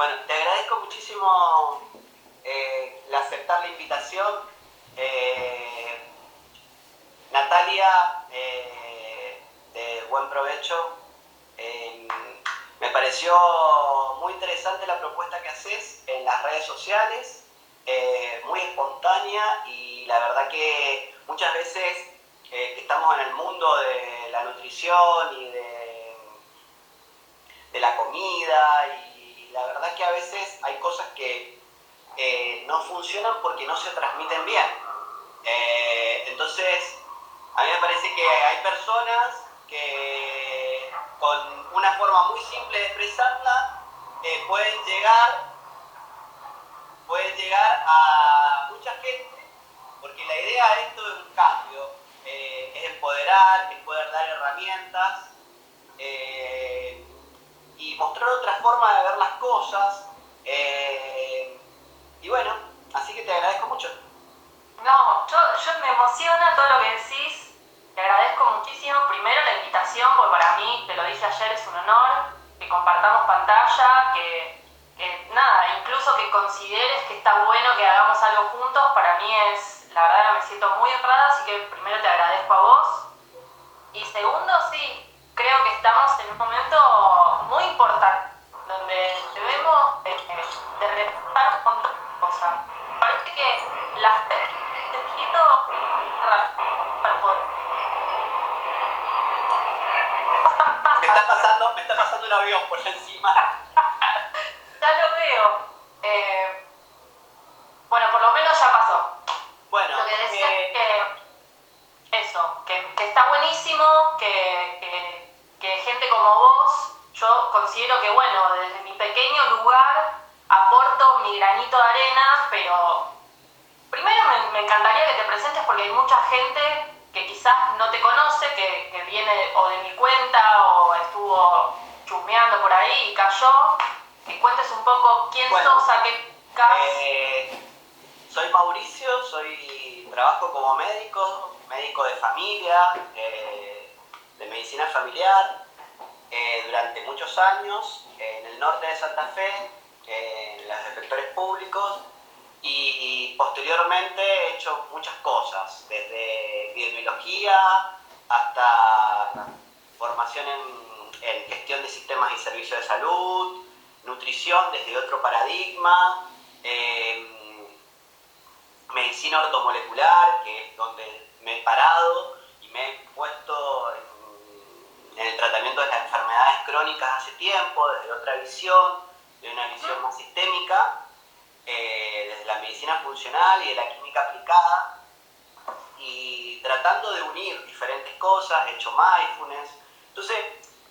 Bueno, te agradezco muchísimo el aceptar la invitación. Natalia, de Buen Provecho. Me pareció muy interesante la propuesta que haces en las redes sociales, muy espontánea, y la verdad que muchas veces que estamos en el mundo de la nutrición y de la comida, y la verdad que a veces hay cosas que no funcionan porque no se transmiten bien. Entonces, a mí me parece que hay personas que con una forma muy simple de expresarla pueden llegar a mucha gente, porque la idea de esto es un cambio, es empoderar, es poder dar herramientas y mostrar otra forma de ver las cosas, y bueno, así que te agradezco mucho. No, yo me emociona todo lo que decís, te agradezco muchísimo, primero la invitación, porque para mí, te lo dije ayer, es un honor que compartamos pantalla, que nada, incluso que consideres que está bueno que hagamos algo juntos, para mí es, la verdad me siento muy honrada, así que primero te agradezco a vos, y segundo, sí, creo que estamos en un momento muy importante, donde debemos de repensar un montón de cosas. Parece que las sentido para poder. Me está pasando un avión por encima. Ya lo veo. Bueno, por lo menos ya pasó. Bueno, lo que decía es que eso, que está buenísimo, que gente como vos, yo considero que, bueno, desde mi pequeño lugar aporto mi granito de arena, pero primero me encantaría que te presentes porque hay mucha gente que quizás no te conoce, que viene o de mi cuenta o estuvo chusmeando por ahí y cayó. Que cuentes un poco quién sos, a qué soy Mauricio, trabajo como médico de familia, de medicina familiar, durante muchos años en el norte de Santa Fe, en los efectores públicos, y posteriormente he hecho muchas cosas, desde epidemiología hasta formación en gestión de sistemas y servicios de salud, nutrición desde otro paradigma, medicina ortomolecular, que es donde me he parado y me he puesto en el tratamiento de las enfermedades crónicas hace tiempo, desde otra visión, de una visión más sistémica, desde la medicina funcional y de la química aplicada, y tratando de unir diferentes cosas, he hecho mindfulness. Entonces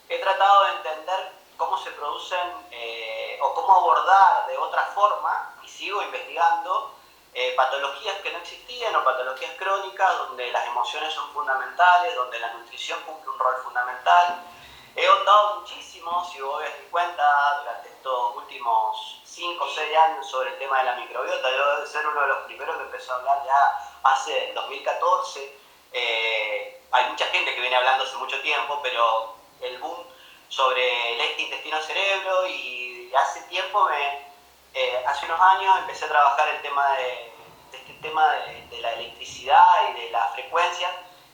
he tratado de entender cómo se producen o cómo abordar de otra forma, y sigo investigando patologías que no existían o patologías crónicas donde las emociones son fundamentales, donde la nutrición cumple un rol fundamental. He ahondado muchísimo, si vos ves mi cuenta, durante estos últimos 5 o 6 años sobre el tema de la microbiota. Yo debo ser uno de los primeros que empezó a hablar ya hace 2014. Hay mucha gente que viene hablando hace mucho tiempo, pero el boom sobre el eje intestino-cerebro, y hace tiempo, hace unos años empecé a trabajar el tema de la electricidad y de la frecuencia,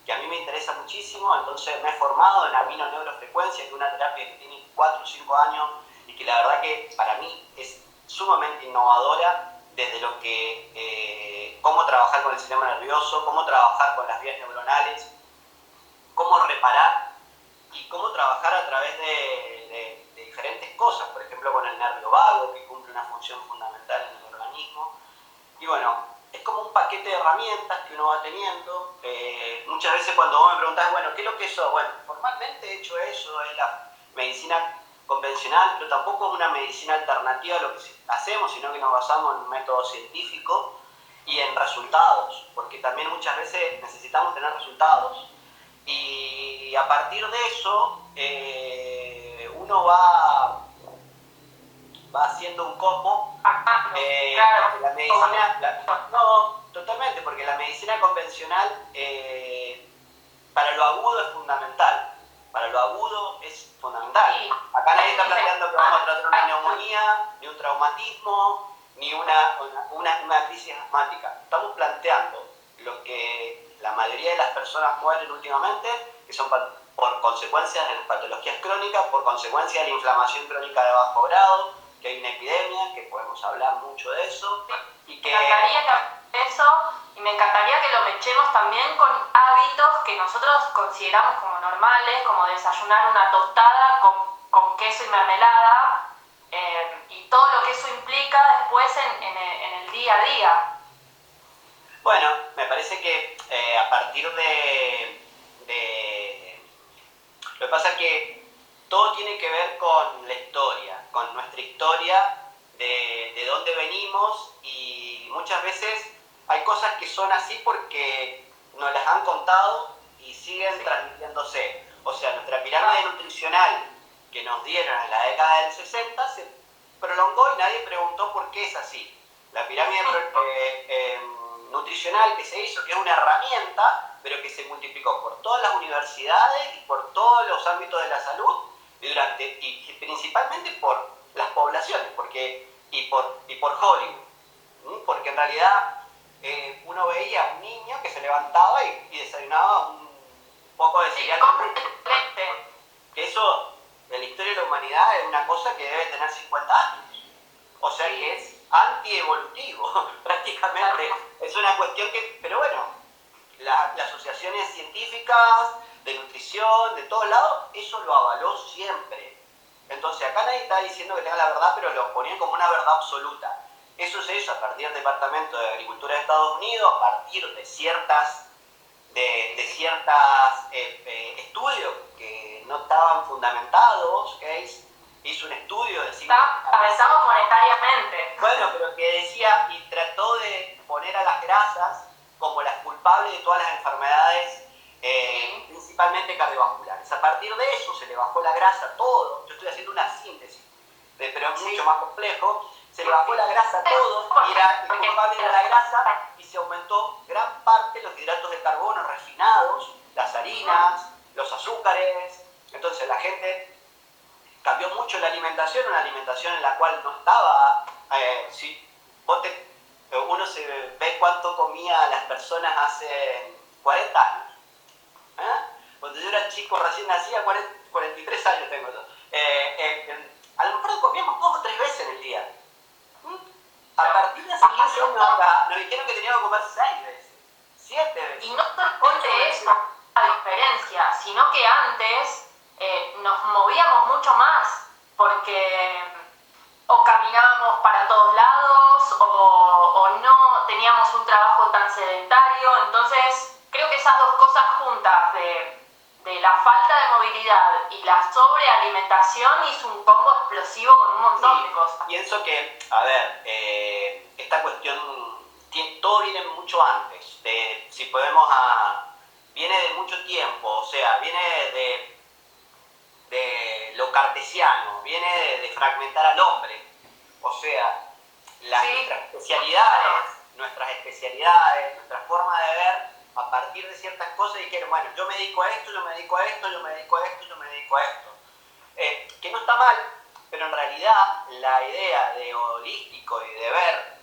que a mí me interesa muchísimo. Entonces me he formado en aminoneurofrecuencia, que es una terapia que tiene 4 o 5 años y que la verdad que para mí es sumamente innovadora, desde lo que cómo trabajar con el sistema nervioso, cómo trabajar con las vías neuronales, cómo reparar y cómo trabajar a través de diferentes cosas, por ejemplo con el nervio vago, que cumple una función fundamental en el organismo. Y bueno, es como un paquete de herramientas que uno va teniendo. Muchas veces cuando vos me preguntás, bueno, ¿qué es lo que eso? Bueno, formalmente he hecho eso, es la medicina convencional, pero tampoco es una medicina alternativa a lo que hacemos, sino que nos basamos en un método científico y en resultados, porque también muchas veces necesitamos tener resultados. Y a partir de eso, uno va haciendo un combo. claro. La medicina, no, totalmente, porque la medicina convencional para lo agudo es fundamental. Para lo agudo es fundamental. Sí. Acá nadie está planteando que vamos a tratar una neumonía neumonía, ni un traumatismo, ni una crisis asmática. Estamos planteando lo que la mayoría de las personas mueren últimamente, que son por consecuencias de las patologías crónicas, por consecuencias de la inflamación crónica de bajo grado, que hay una epidemia, que podemos hablar mucho de eso. Y que... me encantaría que lo mechemos también con hábitos que nosotros consideramos como normales, como desayunar una tostada con queso y mermelada, y todo lo que eso implica después en el día a día. Bueno, me parece que a partir lo que pasa es que todo tiene que ver con la historia, con nuestra historia, de dónde venimos, y muchas veces hay cosas que son así porque nos las han contado y siguen transmitiéndose. O sea, nuestra pirámide nutricional que nos dieron en la década del 60 se prolongó y nadie preguntó por qué es así. La pirámide nutricional que se hizo, que es una herramienta, pero que se multiplicó por todas las universidades y por todos los ámbitos de la salud, y principalmente por las poblaciones, y por Hollywood, porque en realidad uno veía a un niño que se levantaba y desayunaba un poco de cereal. Que eso, en la historia de la humanidad, es una cosa que debe tener 50 años. O sea que es antievolutivo, prácticamente. Es una cuestión que, pero bueno, las asociaciones científicas, de nutrición, de todos lados, eso lo avaló siempre. Entonces acá nadie está diciendo que tenga la verdad, pero lo ponían como una verdad absoluta. Eso se hizo a partir del Departamento de Agricultura de Estados Unidos, a partir de ciertas estudios que no estaban fundamentados, ¿okay? Hizo un estudio de fundamentados monetariamente. Bueno, pero que decía y trató de poner a las grasas como las culpables de todas las enfermedades, principalmente cardiovasculares. A partir de eso se le bajó la grasa a todo. Yo estoy haciendo una síntesis, pero es mucho más complejo. Se le bajó la grasa a todo y el culpable era la grasa, y se aumentó gran parte los hidratos de carbono refinados, las harinas, los azúcares. Entonces la gente cambió mucho la alimentación, una alimentación en la cual no estaba... uno se ve cuánto comía las personas hace 40 años. Cuando yo era chico, recién nacía, 43 años tengo yo. A lo mejor comíamos 2 o 3 veces en el día. A partir de hace 15 años acá, nos dijeron que teníamos que comer 6 veces, 7 veces. Y no solamente eso, la diferencia, sino que antes nos movíamos mucho más, porque o caminábamos para todos lados, o no teníamos un trabajo tan sedentario. Entonces, creo que esas dos cosas juntas de la falta de movilidad y la sobrealimentación hizo un combo explosivo con un montón de cosas. Pienso que, a ver, esta cuestión, todo viene mucho antes, si podemos, viene de mucho tiempo, o sea, viene de lo cartesiano, viene de fragmentar al hombre, o sea, nuestras especialidades, nuestra forma de ver, a partir de ciertas cosas, dijeron, bueno, yo me dedico a esto, yo me dedico a esto, yo me dedico a esto, yo me dedico a esto. Que no está mal, pero en realidad la idea de holístico y de ver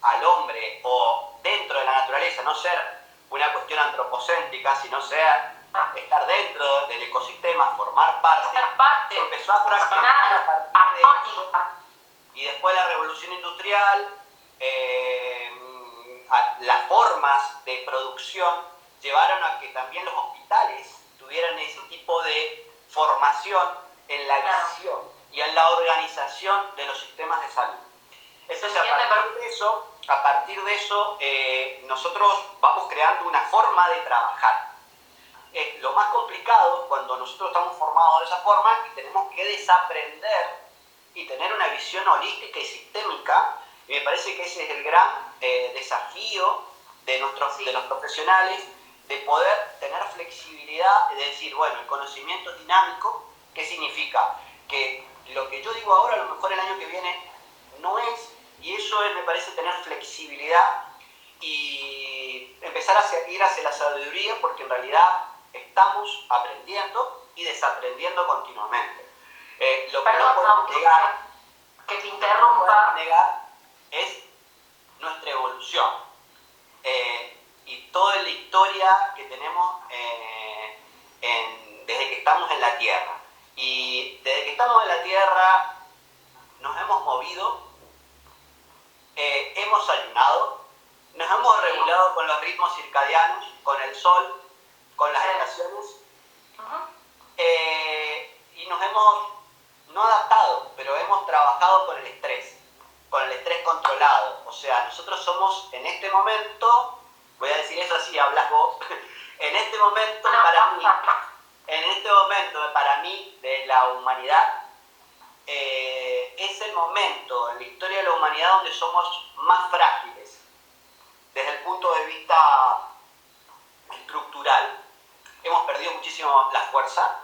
al hombre o dentro de la naturaleza, no ser una cuestión antropocéntrica, sino estar dentro del ecosistema, formar parte, empezó a fraccionar a partir de eso. Y después la revolución industrial, las formas de producción llevaron a que también los hospitales tuvieran ese tipo de formación en la visión y en la organización de los sistemas de salud. Entonces, a partir de eso, nosotros vamos creando una forma de trabajar. Lo más complicado cuando nosotros estamos formados de esa forma y tenemos que desaprender y tener una visión holística y sistémica, y me parece que ese es el gran desafío de los profesionales, de poder tener flexibilidad, de decir, bueno, el conocimiento es dinámico. ¿Qué significa? Que lo que yo digo ahora a lo mejor el año que viene no es, y eso me parece tener flexibilidad y empezar a ir hacia la sabiduría, porque en realidad estamos aprendiendo y desaprendiendo continuamente. Lo que no podemos llegar que tenemos desde que estamos en la Tierra. Y desde que estamos en la Tierra nos hemos movido, hemos ayunado, nos hemos regulado con los ritmos circadianos, con el sol, con las estaciones, y nos hemos, no adaptado, pero hemos trabajado con el estrés controlado. O sea, nosotros somos en este momento, voy a decir eso así, hablas vos, en este momento para mí de la humanidad, es el momento en la historia de la humanidad donde somos más frágiles desde el punto de vista estructural. Hemos perdido muchísimo la fuerza,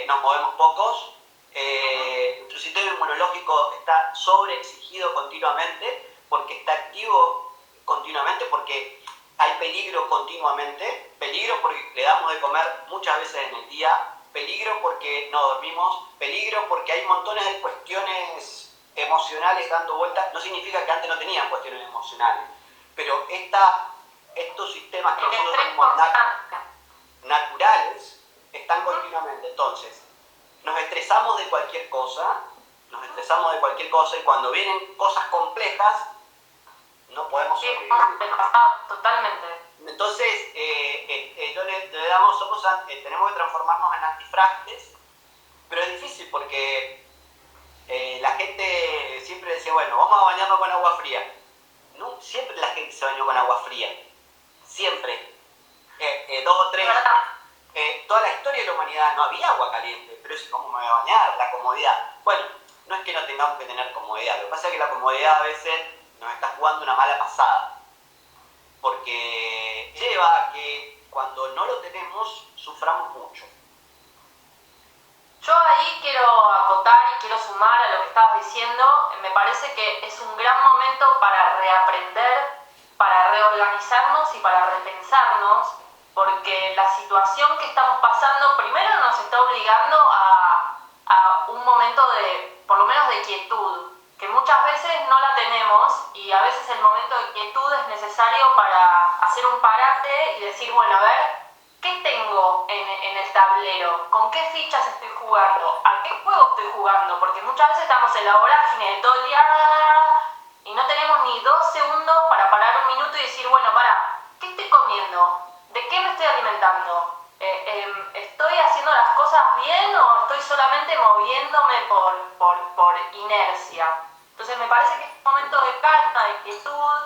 nos movemos pocos, nuestro sistema inmunológico está sobreexigido continuamente porque está activo continuamente, porque hay peligro continuamente, peligro porque le damos de comer muchas veces en el día, peligro porque no dormimos, peligro porque hay montones de cuestiones emocionales dando vueltas. No significa que antes no tenían cuestiones emocionales, pero estos sistemas que nosotros tenemos naturales están continuamente. Entonces, nos estresamos de cualquier cosa, y cuando vienen cosas complejas, no podemos sobrevivir. Totalmente. Entonces, tenemos que transformarnos en antifrágiles, pero es difícil porque la gente siempre decía, bueno, vamos a bañarnos con agua fría. No, siempre la gente se bañó con agua fría, siempre. 2 o 3, toda la historia de la humanidad no había agua caliente, pero es ¿cómo me voy a bañar? La comodidad. Bueno, no es que no tengamos que tener comodidad, lo que pasa es que la comodidad a veces nos está jugando una mala pasada, porque lleva a que cuando no lo tenemos suframos mucho. Yo ahí quiero acotar y quiero sumar a lo que estabas diciendo. Me parece que es un gran momento para reaprender, para reorganizarnos y para repensarnos, porque la situación que estamos pasando primero nos está obligando a un momento de, por lo menos de quietud, que muchas veces no la tenemos, y a veces el momento de quietud es necesario para hacer un parate y decir, bueno, a ver, ¿qué tengo en el tablero? ¿Con qué fichas estoy jugando? ¿A qué juego estoy jugando? Porque muchas veces estamos en la vorágine de todo el día y no tenemos ni 2 segundos para parar un minuto y decir, bueno, ¿qué estoy comiendo? ¿De qué me estoy alimentando? ¿Estoy haciendo las cosas bien o estoy solamente moviéndome por inercia? Entonces me parece que es un momento de calma, de quietud,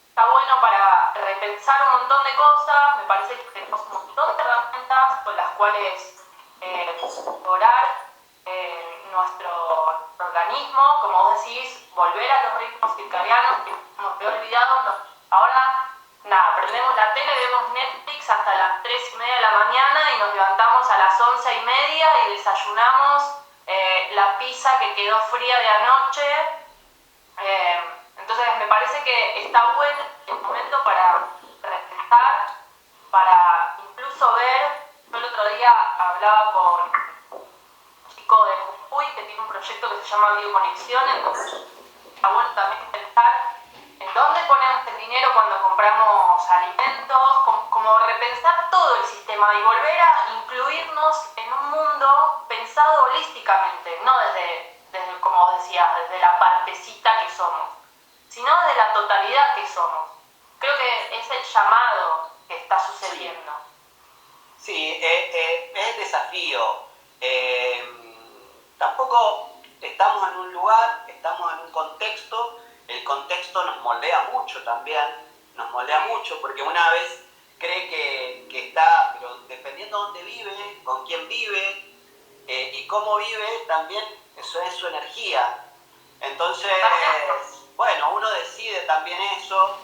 está bueno para repensar un montón de cosas. Me parece que tenemos un montón de herramientas con las cuales mejorar nuestro organismo, como vos decís, volver a los ritmos circadianos que nos había olvidado. Ahora, nada, prendemos la tele, vemos Netflix hasta las 3:30 de la mañana y nos levantamos a las 11:30 y desayunamos la pizza que quedó fría de anoche. Entonces me parece que está bueno el momento para repensar, para incluso ver. Yo el otro día hablaba con un chico de Jujuy que tiene un proyecto que se llama Bioconexión, entonces está bueno también pensar en dónde ponemos el dinero cuando compramos alimentos, como repensar todo el sistema y volver a incluirnos en un mundo pensado holísticamente, no desde como decías, desde la partecita que somos, sino desde la totalidad que somos. Creo que es el llamado que está sucediendo. Sí, es el desafío. Tampoco estamos en un lugar, estamos en un contexto. El contexto nos moldea mucho también, porque una vez cree que está, pero dependiendo de dónde vive, con quién vive y cómo vive, también eso es su energía. Entonces, bueno, uno decide también eso.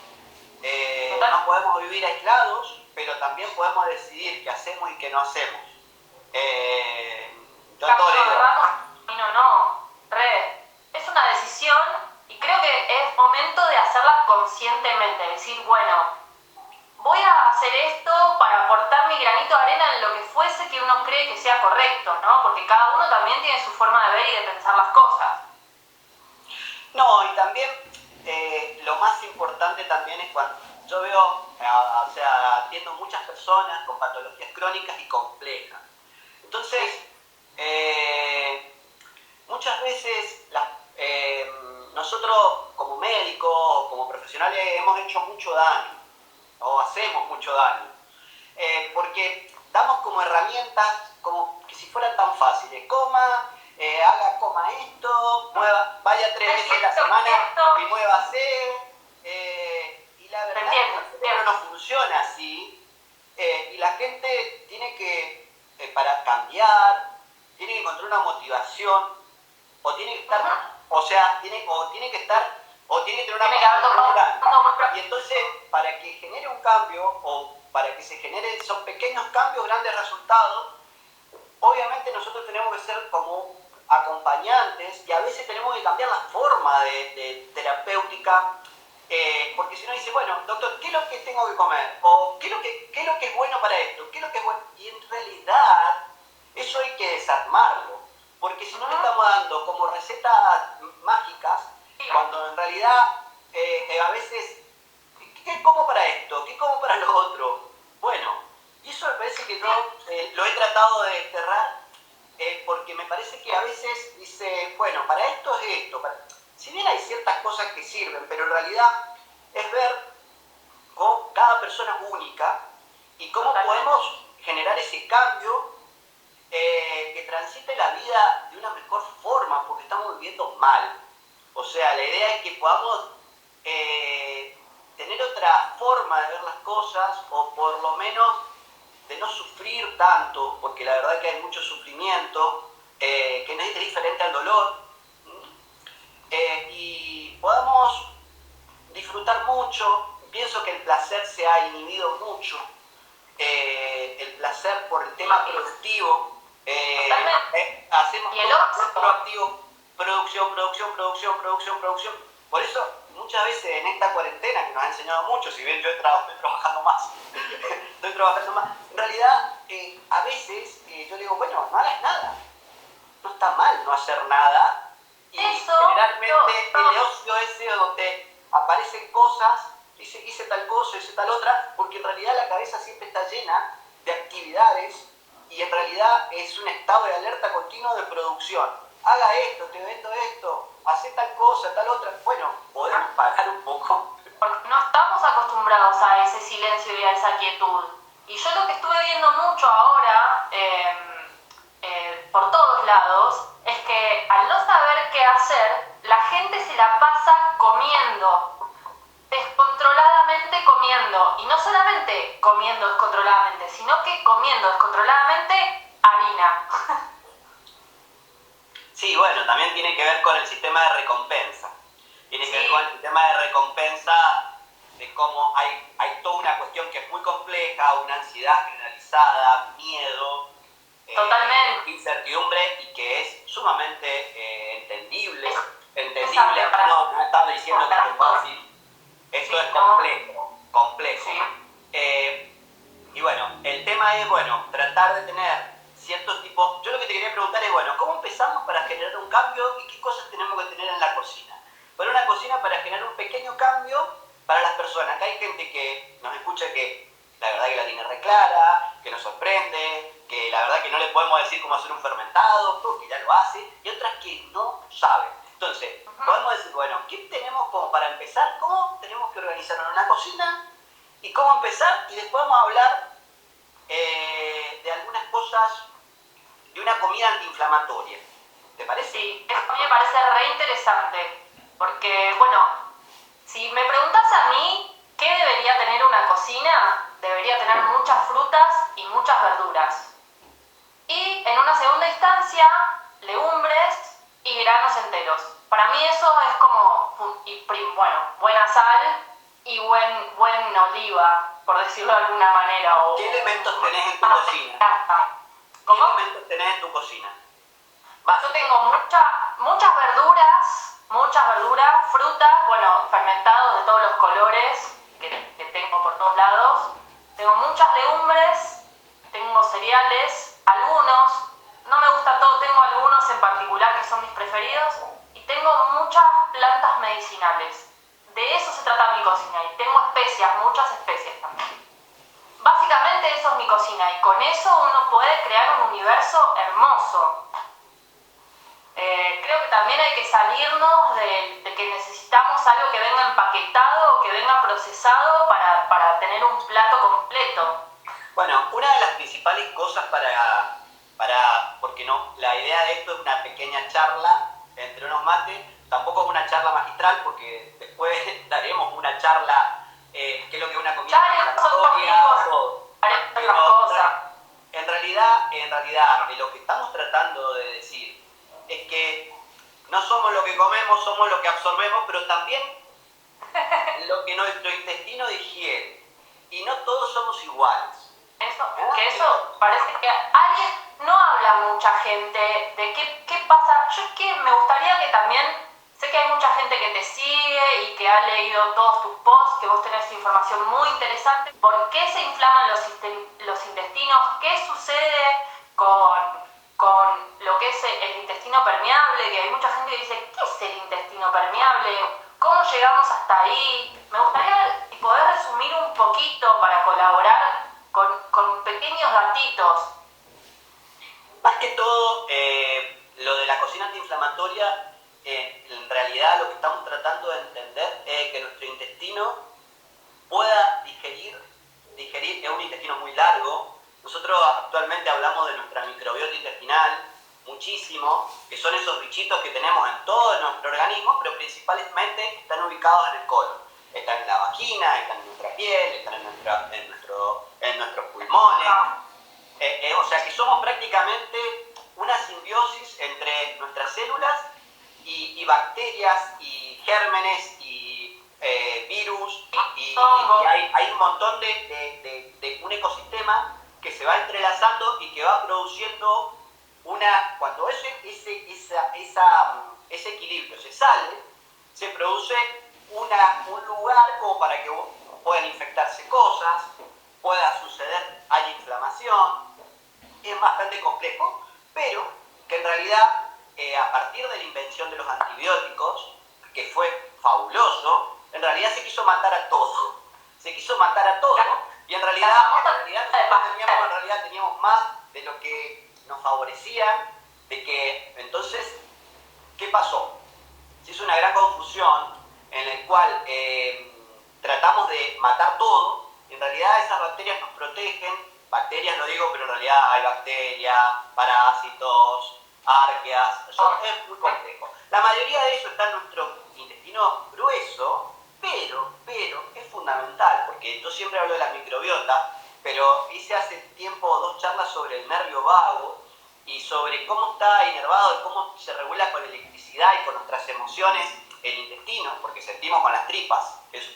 No podemos vivir aislados, pero también podemos decidir qué hacemos y qué no hacemos. Es una decisión y creo que es momento de hacerla conscientemente, decir, bueno, voy a hacer esto para aportar mi granito de arena en lo que fuese que uno cree que sea correcto, ¿no? Porque cada uno también tiene su forma de ver y de pensar las cosas. No, y también lo más importante también es cuando yo veo, atiendo muchas personas personas con patologías crónicas y complejas. Entonces, muchas veces nosotros como médicos o como profesionales hemos hecho mucho daño, o hacemos mucho daño, porque damos como herramientas como que si fueran tan fáciles. Coma esto, vaya 3 veces a la semana y muévase. Y la verdad es que el cerebro no funciona así. Y la gente tiene que, para cambiar, tiene que encontrar una motivación, o tiene que estar, tiene que tener una pasión. Y entonces, para que genere un cambio, o para que se genere, son pequeños cambios, grandes resultados, obviamente nosotros tenemos que ser como acompañantes, y a veces tenemos que cambiar la forma de terapéutica, porque si no dice, bueno, doctor, ¿qué es lo que tengo que comer? O ¿qué es lo que es bueno para esto? ¿Qué es lo que es bueno? Y en realidad, eso hay que desarmarlo, porque si no le estamos dando como recetas mágicas, cuando en realidad a veces, ¿qué como para esto? ¿Qué como para lo otro? Bueno, y eso me parece que yo lo he tratado de desterrar, porque me parece que a veces dice, bueno, para esto es esto. Si bien hay ciertas cosas que sirven, pero en realidad es ver cómo cada persona es única y cómo podemos generar ese cambio que transite la vida de una mejor forma, porque estamos viviendo mal. O sea, la idea es que podamos tener otra forma de ver las cosas, o por lo menos de no sufrir tanto, porque la verdad es que hay mucho sufrimiento, que no es diferente al dolor, y podamos disfrutar mucho. Pienso que el placer se ha inhibido mucho, el placer por el tema productivo. Hacemos todo proactivo, producción. Por eso, muchas veces en esta cuarentena, que nos ha enseñado mucho, si bien yo estoy trabajando más, en realidad, a veces yo digo, bueno, no hagas nada. No está mal no hacer nada. Y generalmente el ocio ese donde aparecen cosas, hice tal cosa, hice tal otra, porque en realidad la cabeza siempre está llena de actividades, y en realidad es un estado de alerta continuo de producción. Haga esto, te vendo esto, hace tal cosa, tal otra. Bueno, podemos parar un poco. Porque no estamos acostumbrados a ese silencio y a esa quietud. Y yo lo que estuve viendo mucho ahora, por todos lados, es que al no saber qué hacer, la gente se la pasa comiendo, descontroladamente comiendo. Y no solamente comiendo descontroladamente, sino que comiendo descontroladamente harina. Sí, bueno, también tiene que ver con el sistema de recompensa. Tiene que ver con el sistema de recompensa, de cómo hay toda una cuestión que es muy compleja, una ansiedad generalizada, miedo, incertidumbre, y que es sumamente entendible. No estaba diciendo que es fácil. Esto es complejo. Sí. Y bueno, el tema es, tratar de tener ciertos tipos. Yo lo que te quería preguntar es, ¿cómo empezamos para generar un cambio y qué cosas tenemos que tener en la cocina? Para una cocina, para generar un pequeño cambio para las personas. Que hay gente que nos escucha que la verdad que la tiene re clara, que nos sorprende, que la verdad que no le podemos decir cómo hacer un fermentado, porque ya lo hace, y otras que no saben. Entonces, podemos decir, ¿qué tenemos como para empezar? ¿Cómo tenemos que organizarnos en una cocina? ¿Y cómo empezar? Y después vamos a hablar de algunas cosas, de una comida antiinflamatoria. ¿Te parece? Sí, eso a mí me parece re interesante, porque, si me preguntas a mí qué debería tener una cocina, debería tener muchas frutas y muchas verduras. Y en una segunda instancia, legumbres y granos enteros. Para mí eso es como, buena sal y buen oliva, por decirlo de alguna manera. ¿Qué elementos tenés en tu cocina? ¿Cómo? ¿Qué elementos tenés en tu cocina? Yo tengo muchas verduras, frutas, fermentados de todos los colores que tengo por todos lados. Tengo muchas legumbres, tengo cereales, algunos, no me gusta todo, tengo algunos en particular que son mis preferidos, y tengo muchas plantas medicinales. De eso se trata mi cocina, y tengo especias, muchas especias también. Básicamente solamente eso es mi cocina y con eso uno puede crear un universo hermoso. Creo que también hay que salirnos de que necesitamos algo que venga empaquetado o que venga procesado para tener un plato completo. Bueno, una de las principales cosas porque no, la idea de esto es una pequeña charla entre unos mates, tampoco es una charla magistral porque después daremos una charla, qué es lo que es una comida inflamatoria, todo. En realidad, de lo que estamos tratando de decir es que no somos lo que comemos, somos lo que absorbemos, pero también lo que nuestro intestino digiere. Y no todos somos iguales. Eso parece que alguien no habla mucha gente de qué pasa. Yo es que me gustaría que también, sé que hay mucha gente que te sigue y que ha leído todos tus posts, que vos tenés información muy interesante. ¿Por qué se inflaman los intestinos? ¿Qué sucede con lo que es el intestino permeable? Que hay mucha gente que dice, ¿qué es el intestino permeable? ¿Cómo llegamos hasta ahí? Me gustaría poder resumir un poquito para colaborar con pequeños datitos. Más que todo, lo de la cocina antiinflamatoria, en realidad lo que estamos tratando de entender es que nuestro intestino pueda digerir, es un intestino muy largo. Nosotros actualmente hablamos de nuestra microbiota intestinal muchísimo, que son esos bichitos que tenemos en todo nuestro organismo, pero principalmente están ubicados en el colon. Están en la vagina, están en nuestra piel, están en nuestros pulmones. O sea que somos prácticamente una simbiosis entre nuestras células y bacterias y gérmenes y virus y hay un montón de un ecosistema que se va entrelazando y que va produciendo cuando ese equilibrio se sale, se produce un lugar como para que puedan infectarse cosas, pueda suceder, hay inflamación. Es bastante complejo, pero que en realidad a partir de la invención de los antibióticos, que fue fabuloso, en realidad se quiso matar a todo. Y en realidad teníamos más de lo que nos favorecía, de que entonces, ¿qué pasó? Se hizo una gran confusión en la cual tratamos de matar todo. En realidad esas bacterias nos protegen. Bacterias lo digo, pero en realidad hay bacterias, parásitos, arqueas, es muy complejo. La mayoría de eso está en nuestro intestino grueso, pero es fundamental, porque yo siempre hablo de la microbiota, pero hice hace tiempo 2 charlas sobre el nervio vago y sobre cómo está inervado y cómo se regula con electricidad y con nuestras emociones el intestino, porque sentimos con las tripas, eso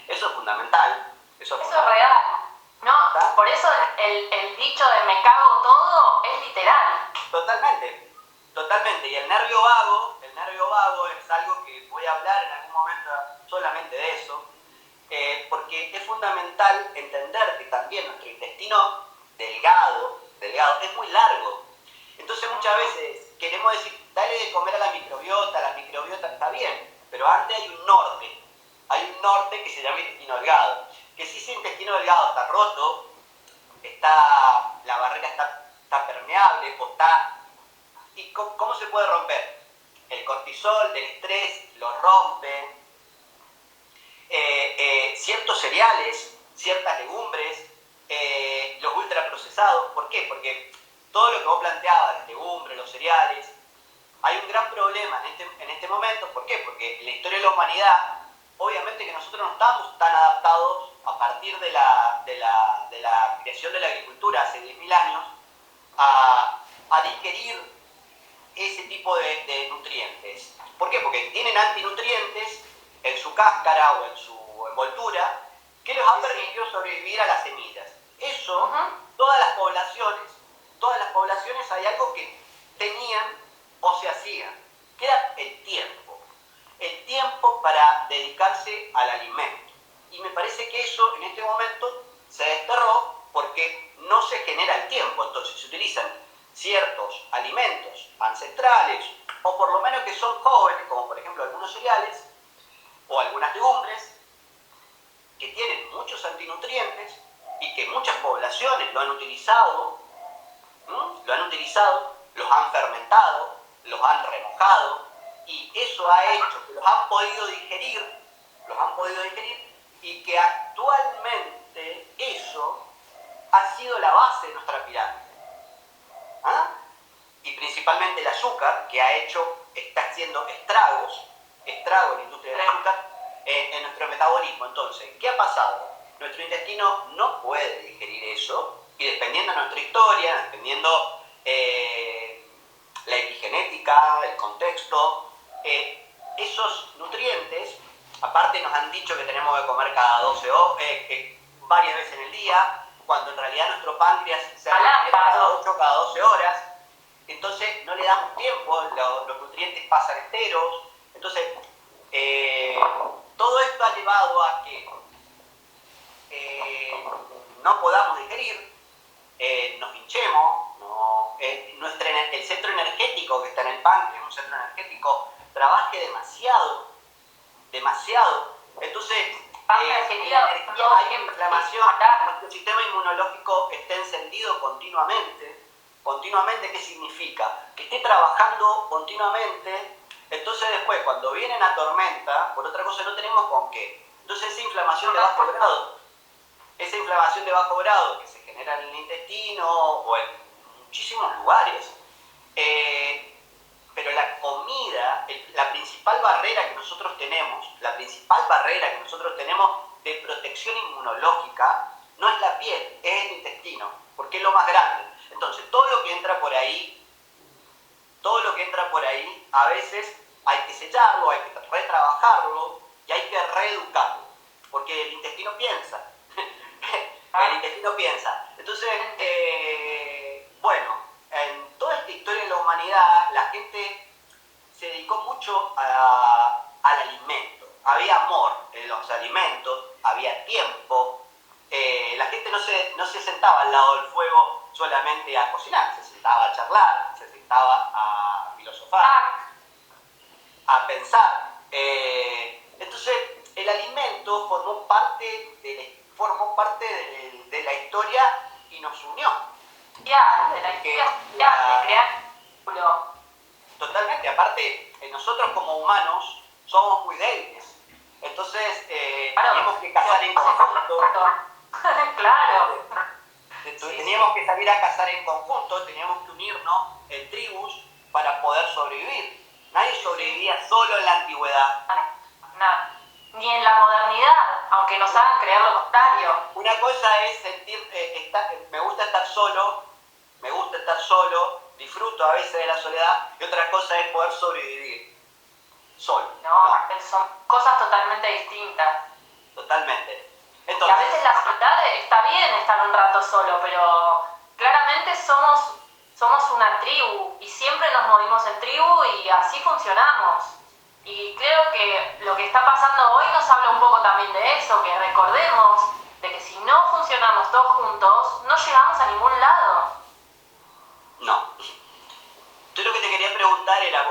es fundamental. Eso es real. No, por eso el dicho de me cago todo es literal. Totalmente. Y el nervio vago es algo que voy a hablar en algún momento solamente de eso, porque es fundamental entender que también nuestro intestino delgado es muy largo. Entonces muchas veces queremos decir, dale de comer a la microbiota está bien, pero antes hay un norte que se llama intestino delgado. Que si ese intestino delgado está roto, la barrera está permeable, ¿y cómo se puede romper? El cortisol del estrés lo rompe, ciertos cereales, ciertas legumbres, los ultraprocesados. ¿Por qué? Porque todo lo que vos planteabas, las legumbres, los cereales, hay un gran problema en este momento. ¿Por qué? Porque en la historia de la humanidad, obviamente que nosotros no estamos tan adaptados a partir de la creación de la agricultura hace 10.000 años a digerir ese tipo de nutrientes. ¿Por qué? Porque tienen antinutrientes en su cáscara o en su envoltura que les han permitido sobrevivir a las semillas. Eso, todas las poblaciones hay algo que tenían o se hacían, que era el tiempo para dedicarse al alimento. Y me parece que eso en este momento se desterró porque no se genera el tiempo. Entonces se utilizan ciertos alimentos ancestrales o por lo menos que son jóvenes, como por ejemplo algunos cereales o algunas legumbres que tienen muchos antinutrientes y que muchas poblaciones lo han utilizado, los han fermentado, los han remojado, y eso ha hecho que los han podido digerir, y que actualmente eso ha sido la base de nuestra pirámide. ¿Ah? Y principalmente el azúcar, que está haciendo estragos en la industria del azúcar, en nuestro metabolismo. Entonces, ¿qué ha pasado? Nuestro intestino no puede digerir eso, y dependiendo de nuestra historia, dependiendo la epigenética, el contexto, esos nutrientes, aparte nos han dicho que tenemos que comer cada 12 horas, varias veces en el día, cuando en realidad nuestro páncreas se requiere cada 8, cada 12 horas, entonces no le damos tiempo, los nutrientes pasan enteros, entonces todo esto ha llevado a que no podamos digerir, nos hinchemos, el centro energético que está en el páncreas, un centro energético, trabaje demasiado, entonces hay inflamación, nuestro sistema inmunológico está encendido continuamente. ¿Qué significa? Que esté trabajando continuamente, entonces después cuando viene una tormenta, por otra cosa no tenemos con qué. Entonces esa inflamación de bajo grado que se genera en el intestino o en muchísimos lugares, pero la comida, la principal barrera que nosotros tenemos de protección inmunológica no es la piel, es el intestino, porque es lo más grande. Entonces todo lo que entra por ahí, a veces hay que sellarlo, hay que retrabajarlo y hay que reeducarlo, porque el intestino piensa. Entonces, en toda esta historia de la humanidad, la gente se dedicó mucho al alimento. Había amor en los alimentos, había tiempo. La gente no se sentaba al lado del fuego solamente a cocinar, se sentaba a charlar, se sentaba a filosofar, a pensar. Entonces, el alimento formó parte de la historia y nos unió. De la historia, de crear un vínculo. Totalmente, aparte, nosotros como humanos somos muy débiles. Entonces, teníamos que cazar en conjunto. Claro. Teníamos que salir a cazar en conjunto, teníamos que unirnos en tribus para poder sobrevivir. Nadie sobrevivía solo en la antigüedad. Nada. Ni en la modernidad, aunque nos hagan creer lo contrario. Una cosa es me gusta estar solo, disfruto a veces de la soledad, y otra cosa es poder sobrevivir solo. No, son cosas totalmente distintas. Totalmente. Entonces, y a veces la soledad está bien estar un rato solo, pero claramente somos una tribu y siempre nos movimos en tribu y así funcionamos. Y creo que lo que está pasando hoy nos habla un poco también de eso, que recordemos de que si no funcionamos todos juntos, no llegamos a ningún lado. No. Yo lo que te quería preguntar era,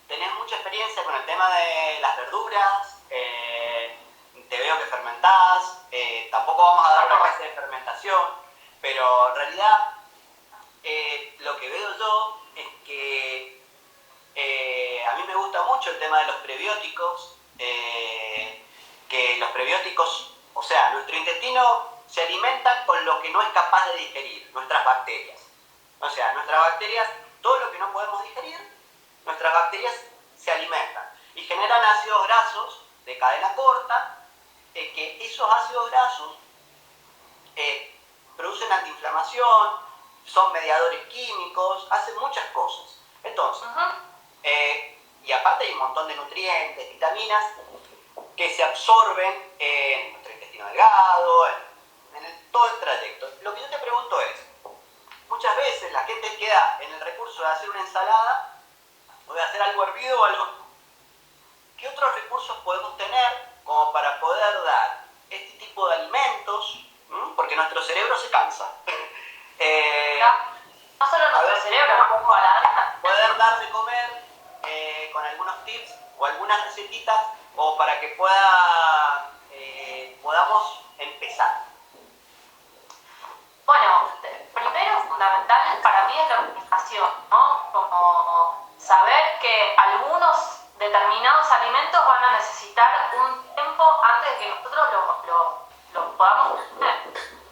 tenés mucha experiencia con el tema de las verduras, te veo que fermentás, tampoco vamos a dar una clase de fermentación, pero en realidad lo que veo yo es que a mí me gusta mucho el tema de los prebióticos, que los prebióticos, o sea, nuestro intestino se alimenta con lo que no es capaz de digerir, nuestras bacterias. O sea, nuestras bacterias, todo lo que no podemos digerir, nuestras bacterias se alimentan y generan ácidos grasos de cadena corta, que esos ácidos grasos producen antiinflamación, son mediadores químicos, hacen muchas cosas. Entonces, y aparte hay un montón de nutrientes, vitaminas, que se absorben en nuestro intestino delgado, en todo el trayecto. Lo que yo te pregunto es, muchas veces la gente queda en el recurso de hacer una ensalada o de hacer algo hervido o algo. ¿Qué otros recursos podemos tener como para poder dar este tipo de alimentos? Porque nuestro cerebro se cansa. No solo nuestro cerebro, no poder dar de comer con algunos tips o algunas recetitas o para que podamos empezar. fundamental para mí es la organización, ¿no? Como saber que algunos determinados alimentos van a necesitar un tiempo antes de que nosotros lo podamos tener.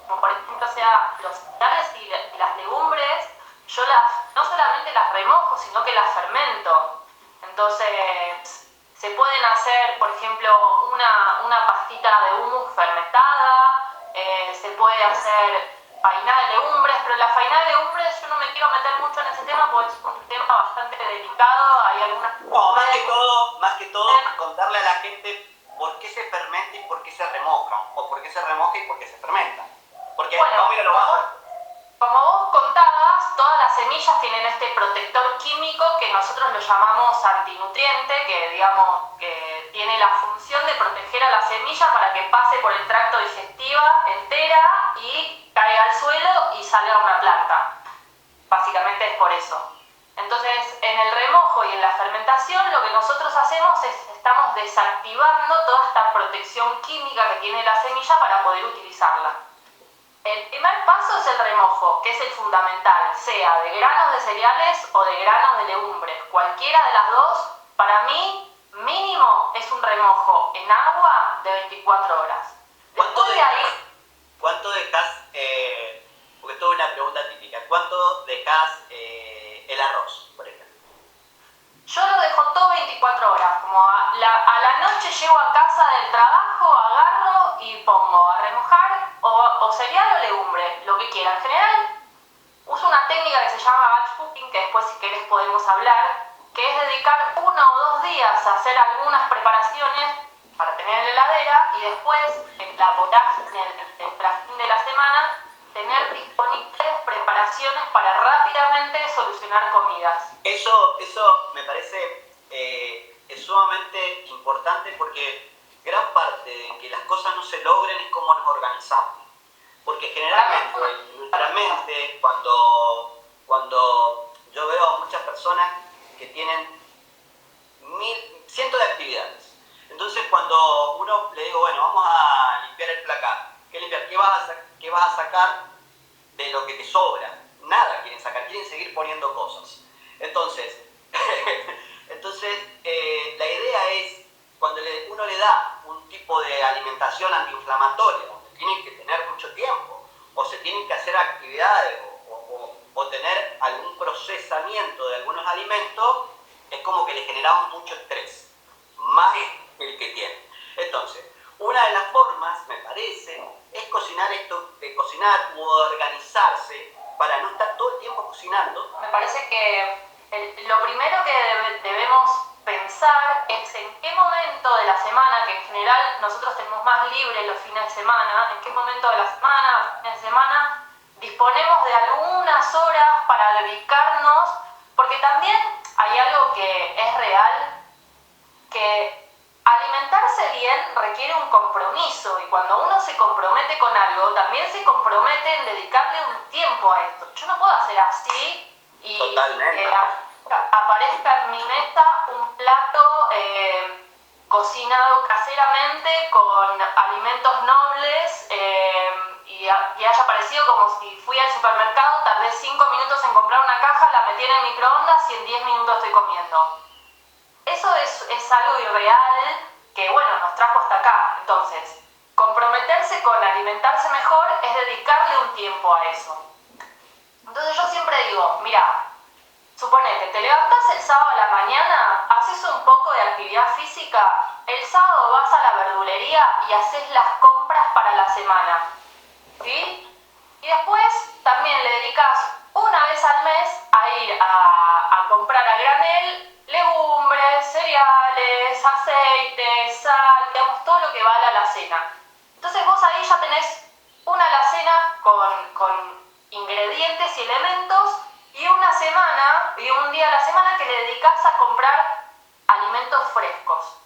Como por ejemplo sea los cereales y las legumbres, yo no solamente las remojo, sino que las fermento. Entonces, se pueden hacer, por ejemplo, una pastita de hummus fermentada, se puede hacer farina de legumbres, pero la farina de legumbres yo no me quiero meter mucho en ese tema porque es un tema bastante delicado, hay algunas... No, más que todo, contarle a la gente por qué se fermenta y por qué se remoja, o por qué se remoja y por qué se fermenta. Porque bueno, mira lo más... Como vos contabas, todas las semillas tienen este protector químico que nosotros lo llamamos antinutriente, que digamos que tiene la función de proteger a la semilla para que pase por el tracto digestivo entera y caiga al suelo y salga una planta. Básicamente es por eso. Entonces, en el remojo y en la fermentación lo que nosotros hacemos es estamos desactivando toda esta protección química que tiene la semilla para poder utilizarla. El primer paso es el remojo, que es el fundamental, sea de granos de cereales o de granos de legumbres. Cualquiera de las dos, para mí, mínimo es un remojo en agua de 24 horas. ¿Cuánto dejas, porque esto es una pregunta típica, cuánto dejas el arroz, por ejemplo? Yo lo dejo todo 24 horas, como a la noche llego a casa del trabajo, agarro y pongo a remojar o cereal o legumbre, lo que quiera. En general uso una técnica que se llama batch cooking, que después si querés podemos hablar, que es dedicar 1 o 2 días a hacer algunas preparaciones para tener en la heladera y después en la vorágine del fin de la semana tener disponibles preparaciones para rápidamente solucionar comidas. Eso me parece es sumamente importante porque gran parte de que las cosas no se logren es cómo nos organizamos. Porque generalmente en nuestra mente, cuando yo veo a muchas personas que tienen cientos de actividades, entonces cuando uno le digo, bueno, vamos a limpiar el placar, ¿qué limpiar? ¿Qué vas a sacar de lo que te sobra? Nada quieren sacar, quieren seguir poniendo cosas. Entonces la idea es, cuando uno le da un tipo de alimentación antiinflamatoria, donde tienen que tener mucho tiempo, o se tienen que hacer actividades, o tener algún procesamiento de algunos alimentos, es como que le generamos mucho estrés, más el que tienen. Entonces, una de las formas, me parece, es cocinar u organizarse para no estar todo el tiempo cocinando. Me parece que lo primero que debemos pensar es en qué momento de la semana, que en general nosotros tenemos más libre los fines de semana, en qué momento de la semana, fines de semana, disponemos de algunas horas para dedicarnos, porque también hay algo que es real, que alimentarse bien requiere un compromiso y cuando uno se compromete con algo, también se compromete en dedicarle un tiempo a esto. Yo no puedo hacer así y aparezca en mi mesa un plato cocinado caseramente con alimentos nobles y haya parecido como si fui al supermercado, tardé 5 minutos en comprar una caja, la metí en el microondas y en 10 minutos estoy comiendo. Eso es algo irreal que, bueno, nos trajo hasta acá. Entonces, comprometerse con alimentarse mejor es dedicarle un tiempo a eso. Entonces yo siempre digo, mira, suponete, te levantás el sábado a la mañana, haces un poco de actividad física, el sábado vas a la verdulería y haces las compras para la semana, ¿sí? Y después también le dedicas una vez al mes a ir a comprar a granel legumbres, cereales, aceite, sal, digamos, todo lo que vale a la cena. Entonces vos ahí ya tenés una alacena con ingredientes y elementos y una semana y un día a la semana que le dedicás a comprar alimentos frescos.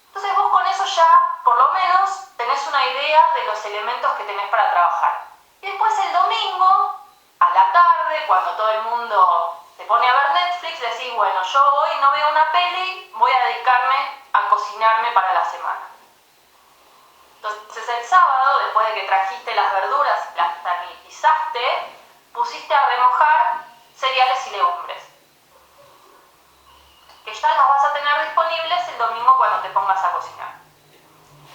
Entonces vos con eso ya por lo menos tenés una idea de los elementos que tenés para trabajar. Y después el domingo, a la tarde, cuando todo el mundo se pone a ver Netflix, decís, bueno, yo hoy no veo una peli, voy a dedicarme a cocinarme para la semana. Entonces el sábado, después de que trajiste las verduras y las sanitizaste, pusiste a remojar cereales y legumbres, que ya los vas a tener disponibles el domingo cuando te pongas a cocinar.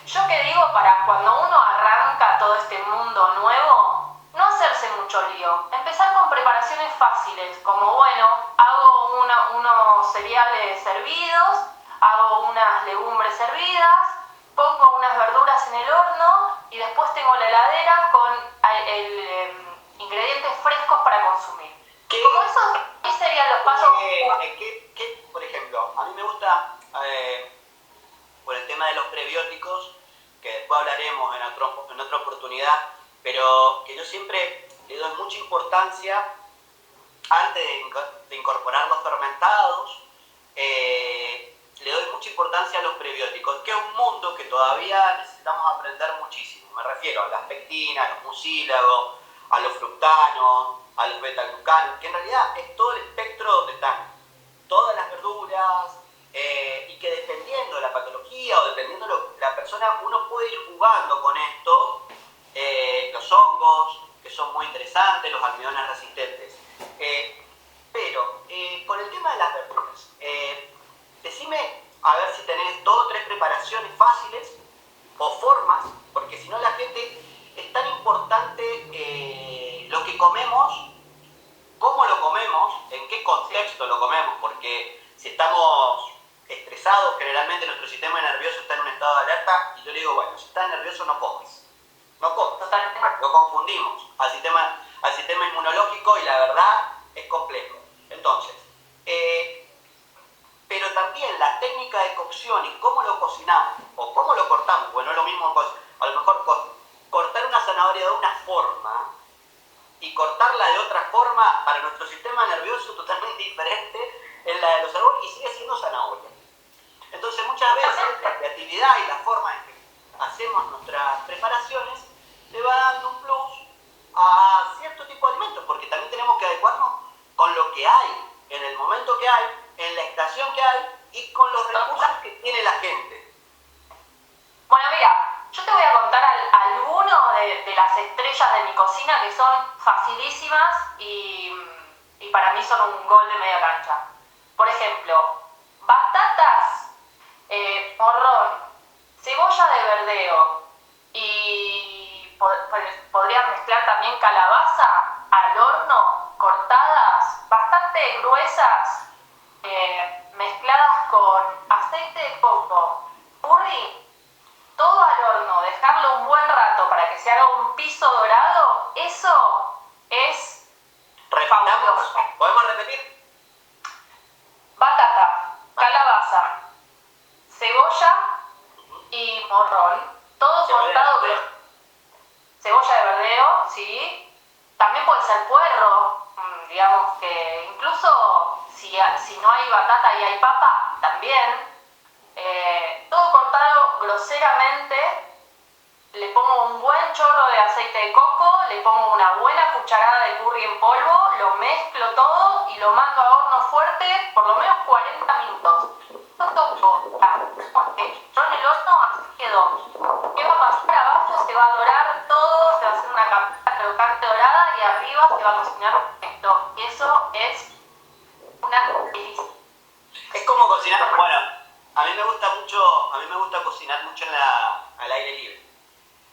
Yo que digo, para cuando uno arranca todo este mundo nuevo, no hacerse mucho lío, empezar con preparaciones fáciles, como bueno, hago unos cereales hervidos, hago unas legumbres hervidas, pongo unas verduras en el horno y después tengo la heladera con ingredientes frescos para consumir. Como eso, ¿qué serían los pasos? Por ejemplo, a mí me gusta, por el tema de los prebióticos, que después hablaremos en otra oportunidad, pero que yo siempre le doy mucha importancia, antes de incorporar los fermentados, le doy mucha importancia a los prebióticos, que es un mundo que todavía necesitamos aprender muchísimo. Me refiero a las pectinas, a los mucílagos, a los fructanos, a los beta-glucanos, que en realidad es todo el espectro donde están todas las verduras, y que dependiendo de la patología o dependiendo de la persona, uno puede ir jugando con esto, los hongos, que son muy interesantes, los almidones resistentes. Pero con el tema de las verduras, decime a ver si tenés 2 o 3 preparaciones fáciles o formas, porque si no la gente, es tan importante lo que comemos, cómo lo comemos, en qué contexto lo comemos, porque si estamos estresados, generalmente nuestro sistema nervioso está en un estado de alerta, y yo le digo, bueno, si estás nervioso no comes. No comes. Totalmente. Lo confundimos al sistema inmunológico, y la verdad es complejo. Entonces, pero también la técnica de cocción y cómo lo cocinamos o cómo lo cortamos, bueno, no es lo mismo, a lo mejor cortar una zanahoria de una forma y cortarla de otra forma para nuestro sistema nervioso totalmente diferente en la de los árboles, y sigue siendo zanahoria. Entonces muchas veces la creatividad y la forma en que hacemos nuestras preparaciones le va dando un plus a cierto tipo de alimentos, porque también tenemos que adecuarnos con lo que hay, en el momento que hay, en la estación que hay y con los recursos que tiene la gente. Bueno, mira, yo te voy a contar alguno de las estrellas de mi cocina que son facilísimas y para mí son un gol de media cancha. Por ejemplo, batatas, morrón, cebolla de verdeo y podrías mezclar también calabaza al horno, cortadas, bastante gruesas, mezcladas con aceite de coco, curry, todo al horno, dejarlo un buen rato para que se haga un piso dorado. Eso es fabuloso. ¿Podemos repetir? Batata, calabaza, cebolla y morrón, todo cortado. Cebolla de verdeo, sí. También puede ser puerro, digamos que incluso si no hay batata y hay papa, también. Todo cortado groseramente. Le pongo un buen chorro de aceite de coco, le pongo una buena cucharada de curry en polvo, lo mezclo todo y lo mando a horno fuerte por lo menos 40 minutos. Yo en el horno así quedó. ¿Qué va a pasar? Abajo se va a dorar todo, se va a hacer una capita crocante dorada y arriba se va a cocinar perfecto. Y eso es una delicia. Es como cocinar, bueno, a mí me gusta cocinar mucho al aire libre.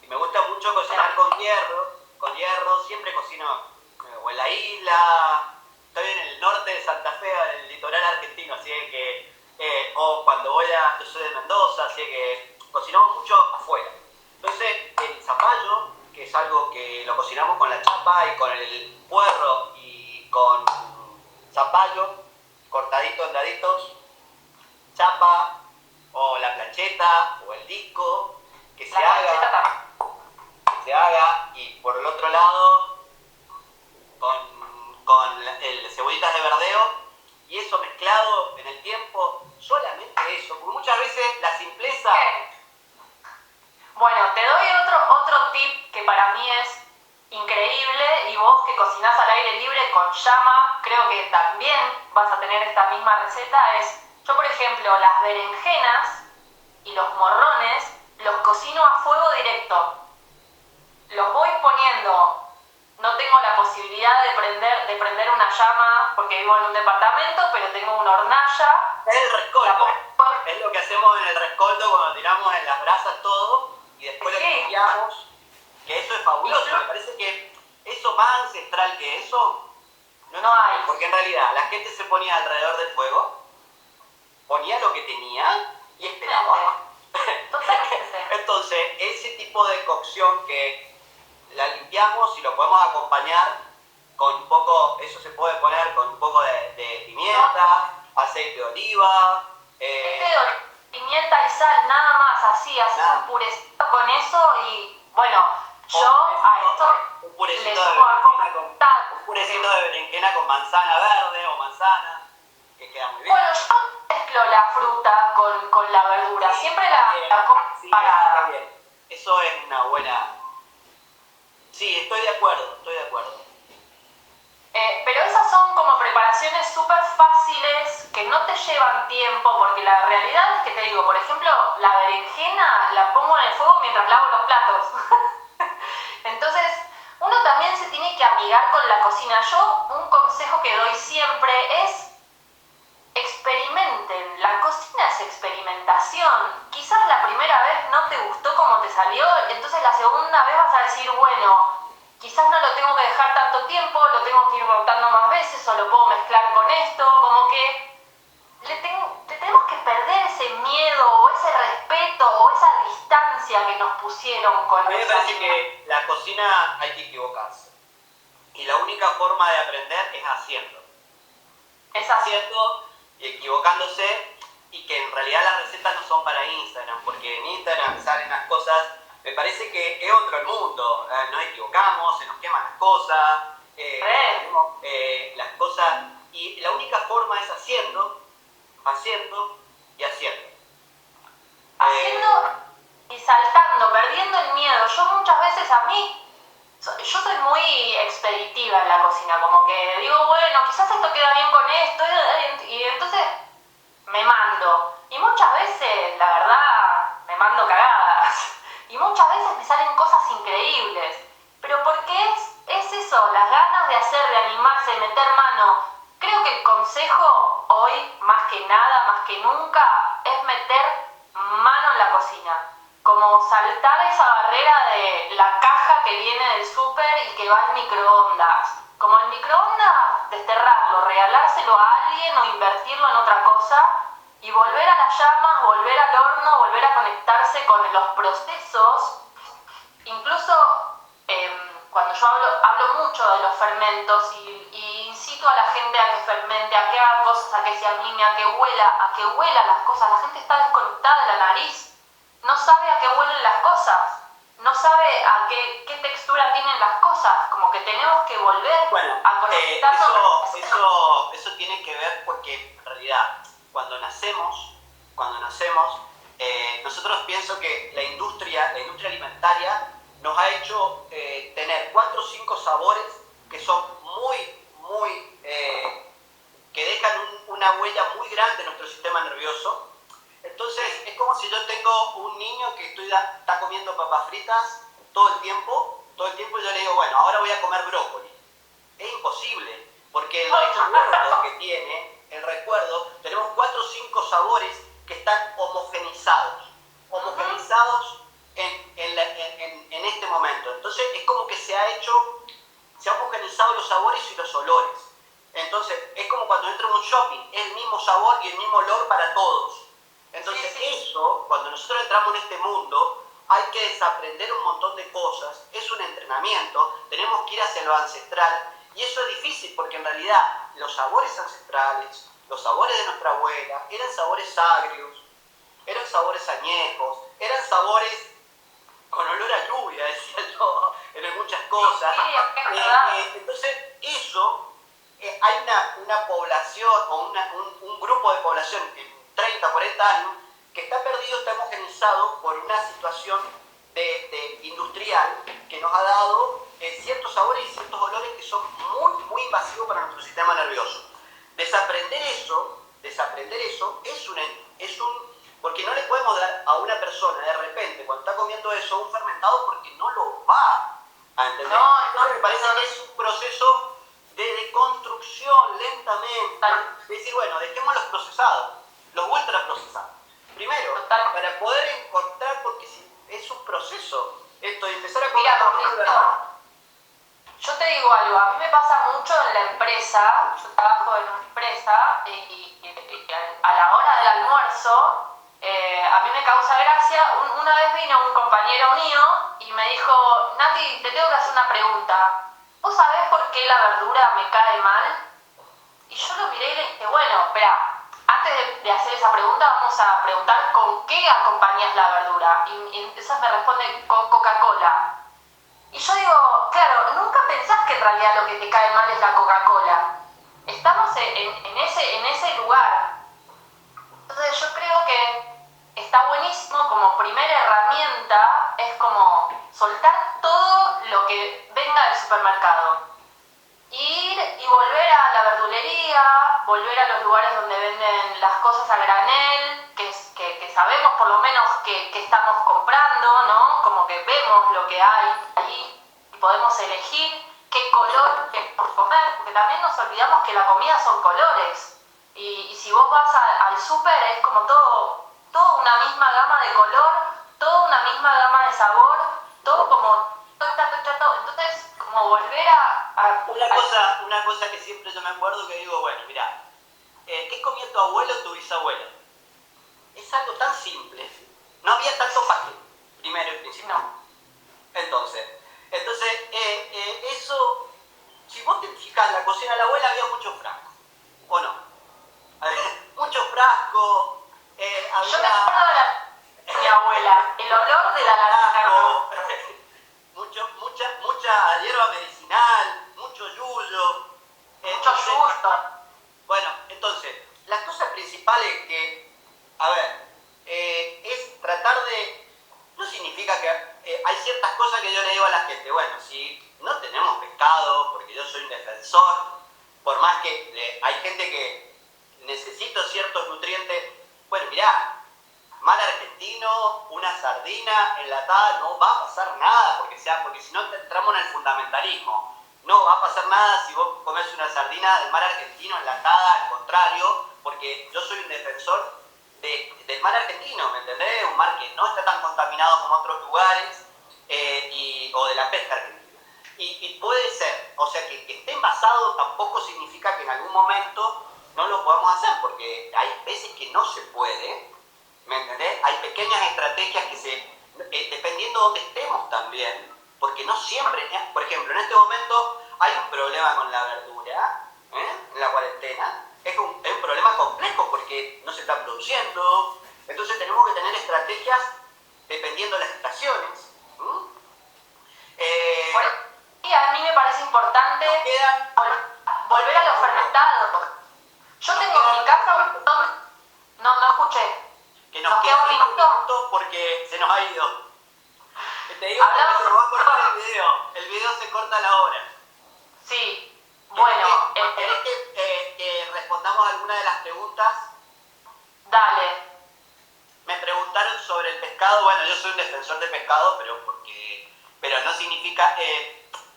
Y me gusta mucho cocinar con hierro, siempre cocino o en la isla, estoy en el norte de Santa Fe, en el litoral argentino, así que, o cuando yo soy de Mendoza, así que cocinamos mucho afuera. Entonces, el zapallo, que es algo que lo cocinamos con la chapa y con el puerro y con zapallo, cortadito en daditos, chapa o la plancheta o el disco, que se haga, y por el otro lado con el cebollitas de verdeo, y eso mezclado en el tiempo, solamente eso, porque muchas veces la simpleza... Bueno, te doy otro tip que para mí es increíble, y vos que cocinás al aire libre con llama, creo que también vas a tener esta misma receta. Yo por ejemplo, las berenjenas y los morrones los cocino a fuego directo. Los voy poniendo, no tengo la posibilidad de porque vivo en un departamento, pero tengo una hornalla. Es el rescoldo. Es lo que hacemos en el rescoldo cuando tiramos en las brasas todo y después lo limpiamos. Que eso es fabuloso. Me parece que eso más ancestral que eso no hay. Porque en realidad la gente se ponía alrededor del fuego, ponía lo que tenía y esperaba. Entonces, ese tipo de cocción que la limpiamos y lo podemos acompañar con un poco, eso se puede poner con un poco de pimienta, aceite de oliva. Pimienta y sal, nada más, así, haces un purecito con eso y bueno, yo a esto un purecito le sumo un purecito de berenjena con manzana verde o manzana, que queda muy bien. Bueno, yo mezclo la fruta con la verdura, sí, siempre la como separada. Eso es una buena... Sí, estoy de acuerdo. Pero esas son como preparaciones súper fáciles que no te llevan tiempo, porque la realidad es que te digo, por ejemplo, la berenjena la pongo en el fuego mientras lavo los platos. Entonces, uno también se tiene que amigar con la cocina. Yo, un consejo que doy siempre es experimenten. La cocina es experimentación. Quizás la primera vez no te gustó como te salió, entonces la segunda vez vas a decir, bueno, quizás no lo tengo que dejar tanto tiempo, lo tengo que ir rotando más veces o lo puedo mezclar con esto, como que tenemos que perder ese miedo o ese respeto o esa distancia que nos pusieron con a mí me parece que la cocina hay que equivocarse y la única forma de aprender es haciendo. Es haciendo y equivocándose, y que en realidad las recetas no son para Instagram, porque en Instagram salen las cosas. Me parece que es otro el mundo, nos equivocamos, se nos queman las cosas, las cosas, y la única forma es haciendo y haciendo. Haciendo y saltando, perdiendo el miedo. Yo muchas veces yo soy muy expeditiva en la cocina, como que digo, bueno, quizás esto queda bien con esto, y entonces me mando. Y muchas veces, la verdad, me mando cagadas. Y muchas veces me salen cosas increíbles. Pero porque es eso, las ganas de hacer, de animarse, de meter mano. Creo que el consejo hoy, más que nada, más que nunca, es meter mano en la cocina. Como saltar esa barrera de la caja que viene del súper y que va al microondas. Como el microondas, desterrarlo, regalárselo a alguien o invertirlo en otra cosa y volver a las llamas, volver al horno, volver a conectarse con los procesos. Incluso cuando yo hablo mucho de los fermentos y incito a la gente a que fermente, a que haga cosas, a que se anime, a que huela las cosas. La gente está desconectada de la nariz, no sabe a qué huelen las cosas, no sabe a qué textura tienen las cosas, como que tenemos que volver a conectarnos. Eso tiene que ver porque en realidad cuando nacemos, nosotros pienso que la industria alimentaria nos ha hecho tener 4 o 5 sabores que son que dejan una huella muy grande en nuestro sistema nervioso. Entonces es como si yo tengo un niño que está comiendo papas fritas todo el tiempo y yo le digo, bueno, ahora voy a comer brócoli. Es imposible, porque el recuerdo, tenemos 4 o 5 sabores que están homogenizados en este momento. Entonces es como que se ha homogenizado los sabores y los olores. Entonces es como cuando entro en un shopping, es el mismo sabor y el mismo olor para todos. Entonces eso, cuando nosotros entramos en este mundo, hay que desaprender un montón de cosas, es un entrenamiento, tenemos que ir hacia lo ancestral, y eso es difícil porque en realidad los sabores ancestrales, los sabores de nuestra abuela, eran sabores agrios, eran sabores añejos, eran sabores con olor a lluvia, decía yo, en muchas cosas. Entonces eso, hay una población o un grupo de población en 30, 40 años que está perdido, está homogenizado por una situación de industrial que nos ha dado ciertos sabores y ciertos olores que son muy invasivos para nuestro sistema nervioso. Desaprender eso es un porque no le podemos dar a una persona de repente cuando está comiendo eso un fermentado, porque no lo va a entender. Me parece que es un proceso de deconstrucción lentamente. Es decir, bueno, dejemos los procesados, los ultraprocesados. Primero, para poder encontrar, porque es un proceso esto de empezar a Mira, yo te digo algo, a mí me pasa mucho en la empresa, yo trabajo en una empresa y a la hora del almuerzo, a mí me causa gracia, una vez vino un compañero mío y me dijo, Nati, te tengo que hacer una pregunta, ¿vos sabés por qué la verdura me cae mal? Y yo lo miré y le dije, bueno, espera, antes de hacer esa pregunta vamos a preguntar con qué acompañas la verdura. Y entonces me responde con Coca-Cola. Y yo digo, claro, nunca pensás que en realidad lo que te cae mal es la Coca-Cola. Estamos en ese lugar. Entonces yo creo que está buenísimo como primera herramienta, es como soltar todo lo que venga del supermercado. Ir y volver a la verdulería, volver a los lugares donde venden las cosas a granel, que sabemos por lo menos que estamos comprando, ¿no? Como que vemos lo que hay ahí y podemos elegir qué color queremos comer, porque también nos olvidamos que la comida son colores. Y si vos vas al súper es como todo una misma gama de color, toda una misma gama de sabor, todo como... Entonces, como volver una cosa que siempre yo me acuerdo que digo, bueno, mira, ¿qué comía tu abuelo o tu bisabuela? Es algo tan simple. No había tanto paquete, primero y principal. No. Entonces eso, si vos te fijas, en la cocina de la abuela había muchos frascos, ¿o no? Muchos frascos, había... Yo me acuerdo de mi abuela, el olor de la frasco, mucha hierba medicinal, mucho yuyo. Mucho yuyo. Bueno, entonces, las cosas principales que, a ver, es tratar de... No significa que... hay ciertas cosas que yo le digo a la gente, bueno, si no tenemos pescado, porque yo soy un defensor, por más que hay gente que necesita ciertos nutrientes, bueno, mirá, mar argentino, una sardina enlatada, no va a pasar nada, porque si no entramos en el fundamentalismo. No va a pasar nada si vos comés una sardina del mar argentino enlatada, al contrario, porque yo soy un defensor del mar argentino, ¿me entendés? Un mar que no está tan contaminado como otros lugares, o de la pesca argentina. Y puede ser, o sea, que esté envasado tampoco significa que en algún momento no lo podamos hacer, porque hay veces que no se puede, ¿me entendés? Hay pequeñas estrategias que dependiendo de dónde estemos también, porque no siempre, por ejemplo, en este momento hay un problema con la verdura, en la cuarentena, es un problema complejo porque no se está produciendo, entonces tenemos que tener estrategias dependiendo de las estaciones. Y a mí me parece importante volver a lo fermentado. Yo tengo en mi casa no escuché. Que nos queda un minuto porque se nos ha ido. Te digo que se nos va a cortar el video. El video se corta a la hora. Sí, bueno. ¿Querés que respondamos alguna de las preguntas? Dale. Me preguntaron sobre el pescado. Bueno, yo soy un defensor de pescado, pero no significa...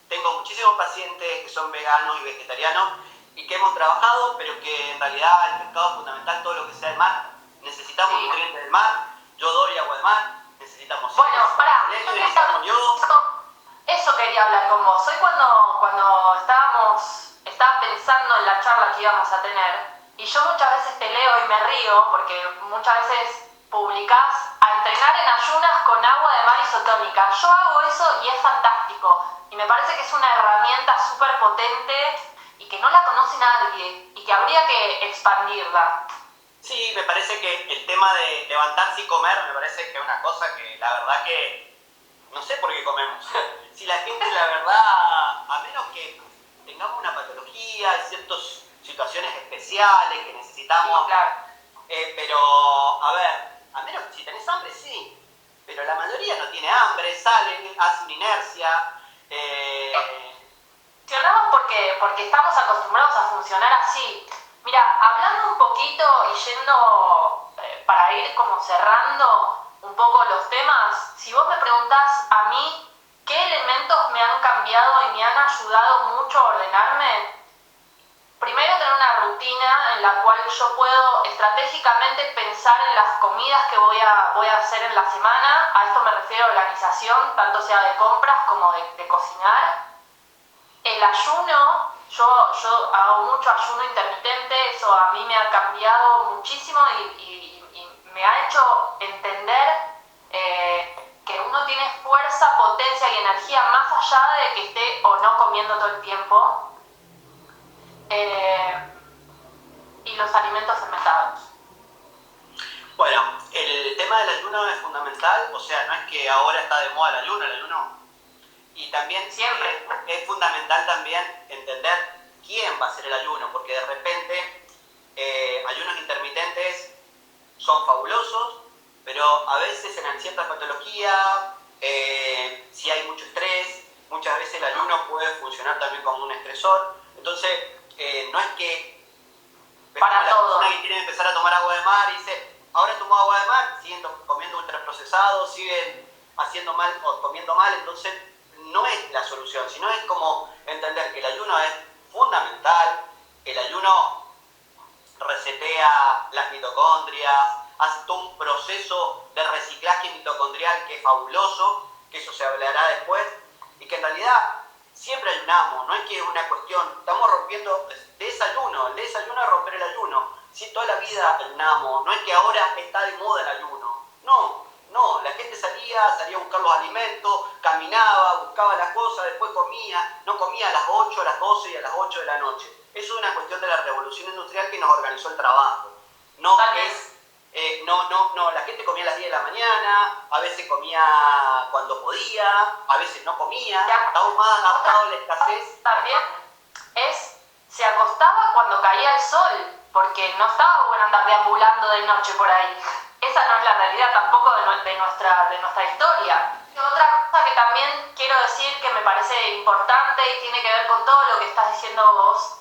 tengo muchísimos pacientes que son veganos y vegetarianos y que hemos trabajado, pero que en realidad el pescado es fundamental, todo lo que sea del mar. Necesitamos nutrientes del mar, yo doy agua de mar, necesitamos... Bueno, eso quería hablar con vos. Hoy cuando estaba pensando en la charla que íbamos a tener, y yo muchas veces te leo y me río, porque muchas veces publicás a entrenar en ayunas con agua de mar isotónica. Yo hago eso y es fantástico. Y me parece que es una herramienta súper potente y que no la conoce nadie y que habría que expandirla. Sí, me parece que el tema de levantarse y comer me parece que es una cosa que la verdad que no sé por qué comemos. Si la gente, la verdad, a menos que tengamos una patología, ciertas situaciones especiales que necesitamos, sí, claro. Pero a ver, a menos que si tenés hambre, sí, pero la mayoría no tiene hambre, salen, hacen inercia. Funcionamos porque estamos acostumbrados a funcionar así. Mira, hablando un poquito y yendo para ir como cerrando un poco los temas, si vos me preguntás a mí qué elementos me han cambiado y me han ayudado mucho a ordenarme, primero tener una rutina en la cual yo puedo estratégicamente pensar en las comidas que voy a hacer en la semana. A esto me refiero a organización, tanto sea de compras como de cocinar. El ayuno, yo hago mucho ayuno intermitente, eso a mí me ha cambiado muchísimo y me ha hecho entender que uno tiene fuerza, potencia y energía más allá de que esté o no comiendo todo el tiempo. Y los alimentos fermentados. Bueno, el tema del ayuno es fundamental, o sea, no es que ahora está de moda el ayuno, y también siempre es fundamental también entender quién va a hacer el ayuno, porque de repente ayunos intermitentes son fabulosos, pero a veces en ciertas patologías, si hay mucho estrés, muchas veces el ayuno puede funcionar también como un estresor. Entonces, no es que para la todo. persona que quiere empezar a tomar agua de mar y dice, ahora tomo agua de mar, siguen comiendo ultraprocesados, siguen haciendo mal o comiendo mal, entonces no es la solución, sino es como entender que el ayuno es fundamental, el ayuno resetea las mitocondrias, hace todo un proceso de reciclaje mitocondrial que es fabuloso, que eso se hablará después, y que en realidad siempre ayunamos, no es que es una cuestión, estamos rompiendo desayuno, el desayuno es romper el ayuno, si toda la vida ayunamos, no es que ahora está de moda el ayuno, no, la gente salía a buscar los alimentos, caminaba, buscaba las cosas, después comía, no comía a las 8, a las 12 y a las 8 de la noche. Eso es una cuestión de la revolución industrial que nos organizó el trabajo. No es, la gente comía a las 10 de la mañana, a veces comía cuando podía, a veces no comía, estamos más adaptados a la escasez. También se acostaba cuando caía el sol, porque no estaba bueno andar deambulando de noche por ahí. Esa no es la realidad tampoco de nuestra historia. Y otra cosa que también quiero decir que me parece importante y tiene que ver con todo lo que estás diciendo vos,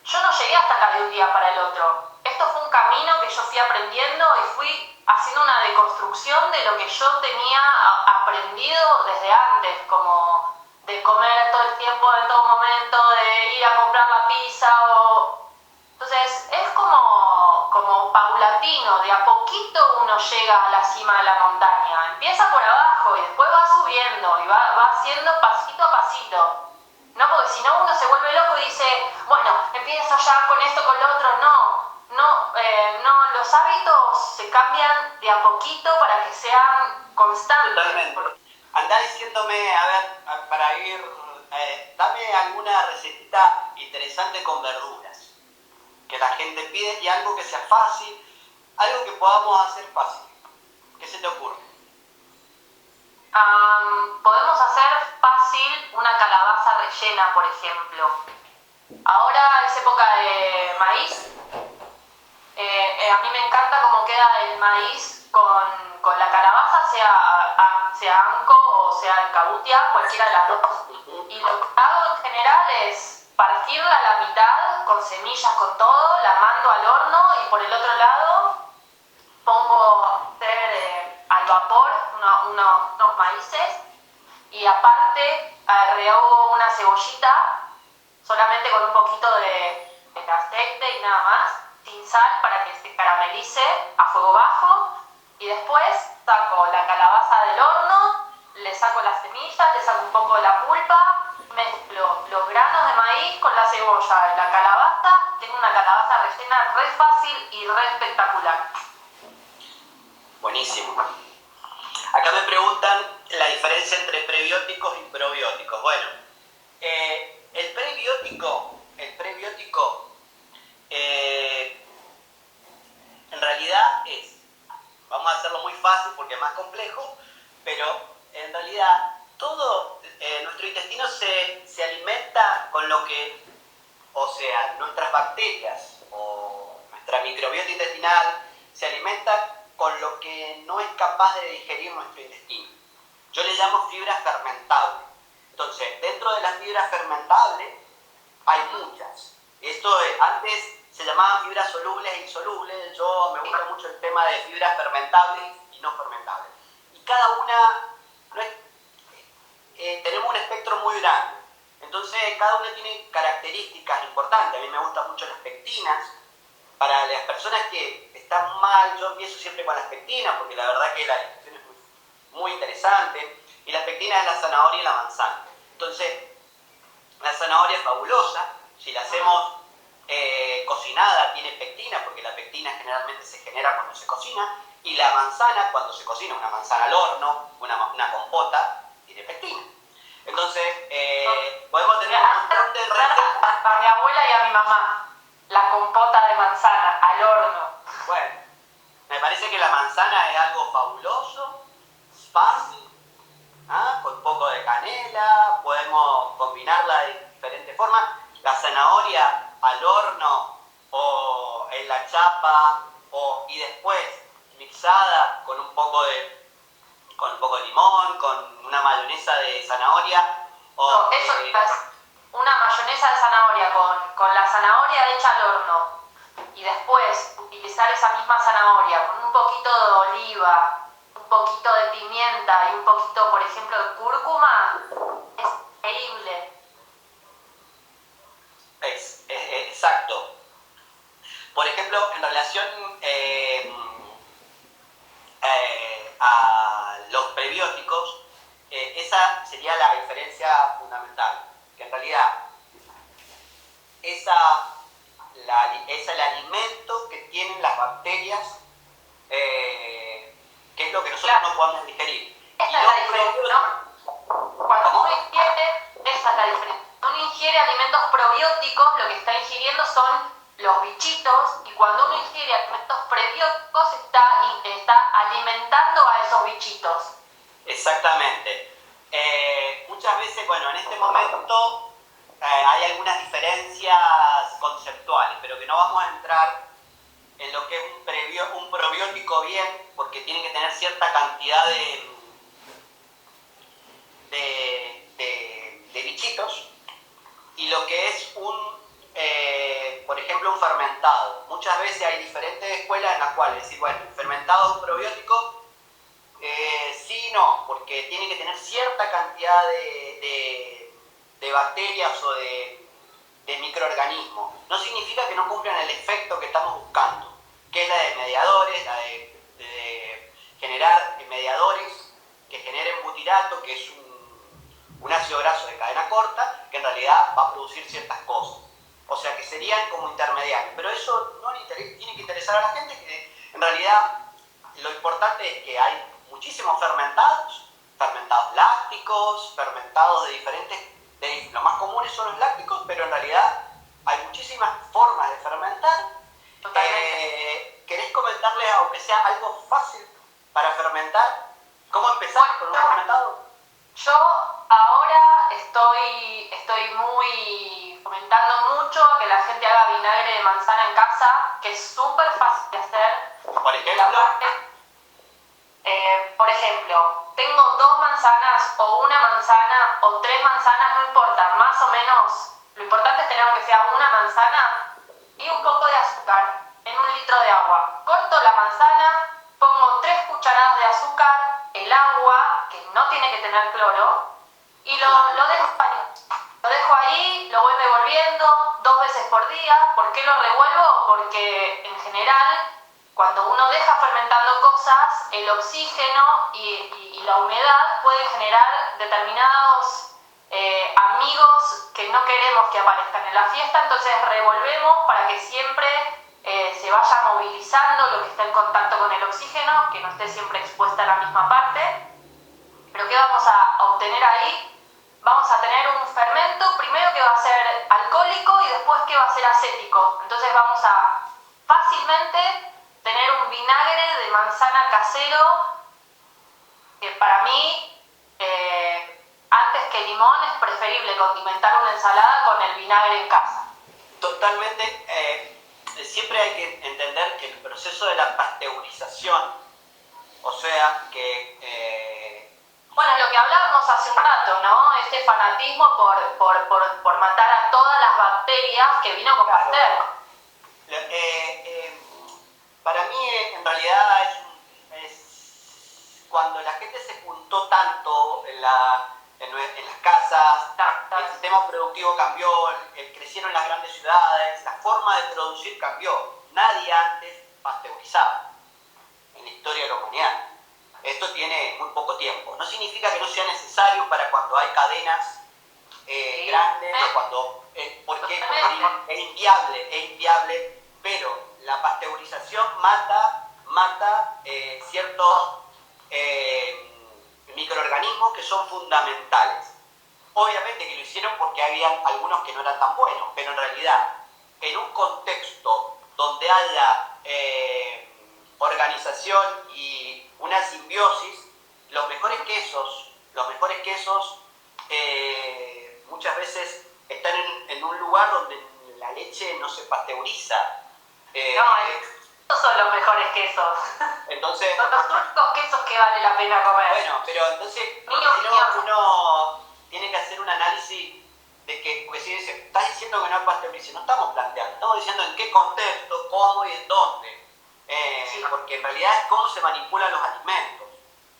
yo no llegué hasta acá de un día para el otro. Esto fue un camino que yo fui aprendiendo y fui haciendo una deconstrucción de lo que yo tenía aprendido desde antes, como de comer todo el tiempo, en todo momento, de ir a comprar la pizza Entonces es como paulatino, de a poquito uno llega a la cima de la montaña. Empieza por abajo y después va subiendo y va haciendo pasito a pasito. No, porque si no uno se vuelve loco y dice, bueno, empiezo ya con esto, con lo otro. No, los hábitos se cambian de a poquito para que sean constantes. Totalmente. Andá diciéndome, a ver, para ir, dame alguna recetita interesante con verduras que la gente pide y algo que sea fácil, algo que podamos hacer fácil. ¿Qué se te ocurre? Podemos hacer fácil una calabaza rellena, por ejemplo. Ahora es época de maíz. A mí me encanta cómo queda el maíz con la calabaza, sea anco o sea alcabutia, cualquiera de las dos. Y lo que hago en general es partirla a la mitad con semillas, con todo, la mando al horno y por el otro lado pongo a hacer al vapor unos maíces y aparte rehogo una cebollita solamente con un poquito de aceite y nada más, sin sal para que se caramelice a fuego bajo y después saco la calabaza del horno, le saco las semillas, le saco un poco de la pulpa, mezclo los granos de maíz con la cebolla y la calabaza, tengo una calabaza rellena re fácil y re espectacular. Buenísimo. Acá me preguntan la diferencia entre prebióticos y probióticos. Bueno, el prebiótico en realidad vamos a hacerlo muy fácil porque es más complejo, pero en realidad todo nuestro intestino se alimenta con lo que, o sea, nuestras bacterias o nuestra microbiota intestinal se alimenta con lo que no es capaz de digerir nuestro intestino. Yo le llamo fibras fermentables. Entonces, dentro de las fibras fermentables hay muchas. Esto antes se llamaban fibras solubles e insolubles. Yo me gusta mucho el tema de fibras fermentables y no fermentables. Y cada una tenemos un espectro muy grande. Entonces, cada una tiene características importante. A mí me gustan mucho las pectinas. Para las personas que están mal, yo empiezo siempre con las pectinas, porque la verdad que la discusión es muy interesante. Y las pectinas es la zanahoria y la manzana. Entonces, la zanahoria es fabulosa. Si la hacemos cocinada, tiene pectina, porque la pectina generalmente se genera cuando se cocina. Y la manzana, cuando se cocina, una manzana al horno, una compota, tiene pectina. Entonces, podemos tener un montón de recetas. A mi abuela y a mi mamá, la compota de manzana al horno. Bueno, me parece que la manzana es algo fabuloso, fácil, con poco de canela, podemos combinarla de diferentes formas. La zanahoria al horno o en la chapa y después mixada con un poco de limón, con una mayonesa de zanahoria. Una mayonesa de zanahoria con la zanahoria hecha al horno y después utilizar esa misma zanahoria con un poquito de oliva, un poquito de pimienta y un poquito, por ejemplo, de cúrcuma, es increíble. Exacto. Por ejemplo, en relación a los prebióticos, esa sería la diferencia fundamental, que en realidad es el alimento que tienen las bacterias, que es lo que nosotros no podemos digerir. Esa es la diferencia, ¿no? Cuando uno ingiere, esa es la diferencia. Cuando uno ingiere alimentos probióticos, lo que está ingiriendo son los bichitos, y cuando uno ingiere alimentos prebióticos, está alimentando a esos bichitos. Exactamente. Muchas veces, bueno, en este momento hay algunas diferencias conceptuales, pero que no vamos a entrar en lo que es un probiótico bien, porque tiene que tener cierta cantidad de bichitos, y lo que es por ejemplo, un fermentado. Muchas veces hay diferentes escuelas en las cuales decir, bueno, el fermentado es un probiótico, sí y no, porque tiene que tener cierta cantidad de bacterias o de microorganismos. No significa que no cumplan el efecto que estamos buscando, que es la de mediadores, la de generar mediadores que generen butirato, que es un ácido graso de cadena corta, que en realidad va a producir ciertas cosas. O sea que serían como intermediarios. Pero eso no tiene que interesar a la gente, que en realidad lo importante es que hay muchísimos fermentados lácticos, fermentados de diferentes, lo más comunes son los lácticos, pero en realidad hay muchísimas formas de fermentar. ¿Querés comentarles, aunque sea algo fácil para fermentar, cómo empezar con un fermentado? Yo ahora estoy muy fomentando mucho que la gente haga vinagre de manzana en casa, que es súper fácil de hacer. Por ejemplo, por ejemplo, tengo 2 manzanas o una manzana o 3 manzanas, no importa, más o menos, lo importante es tener aunque sea una manzana y un poco de azúcar en 1 litro de agua. Corto la manzana, pongo 3 cucharadas de azúcar, el agua, que no tiene que tener cloro, y lo dejo ahí. Lo dejo ahí, lo voy revolviendo 2 veces por día. ¿Por qué lo revuelvo? Porque en general, cuando uno deja fermentando cosas, el oxígeno y la humedad puede generar determinados amigos que no queremos que aparezcan en la fiesta, entonces revolvemos para que siempre se vaya movilizando lo que está en contacto con el oxígeno, que no esté siempre expuesta a la misma parte. Pero ¿qué vamos a obtener ahí? Vamos a tener un fermento, primero que va a ser alcohólico y después que va a ser acético. Entonces vamos a fácilmente tener un vinagre de manzana casero, que para mí, antes que limón, es preferible condimentar una ensalada con el vinagre en casa. Totalmente. Siempre hay que entender que el proceso de la pasteurización, o sea que... Bueno, lo que hablábamos hace un rato, ¿no? Este fanatismo por matar a todas las bacterias que vino con Pasteur. Para mí, en realidad, es cuando la gente se juntó tanto en las casas, Claro. el sistema productivo cambió, crecieron las grandes ciudades, la forma de producir cambió. Nadie antes pasteurizaba en la historia de la humanidad. Esto tiene muy poco tiempo. No significa que no sea necesario para cuando hay cadenas grandes o cuando... porque es inviable, pero la pasteurización mata ciertos microorganismos que son fundamentales. Obviamente que lo hicieron porque había algunos que no eran tan buenos, pero en realidad, en un contexto donde haya organización y una simbiosis, los mejores quesos muchas veces están en un lugar donde la leche no se pasteuriza. Estos son los mejores quesos. Entonces, son los únicos quesos que vale la pena comer. Bueno, pero entonces uno tiene que hacer un análisis de que, pues si dice, estás diciendo que no hay pasteurización, no estamos planteando, estamos diciendo en qué contexto, cómo y en dónde. Sí. Porque en realidad es cómo se manipulan los alimentos,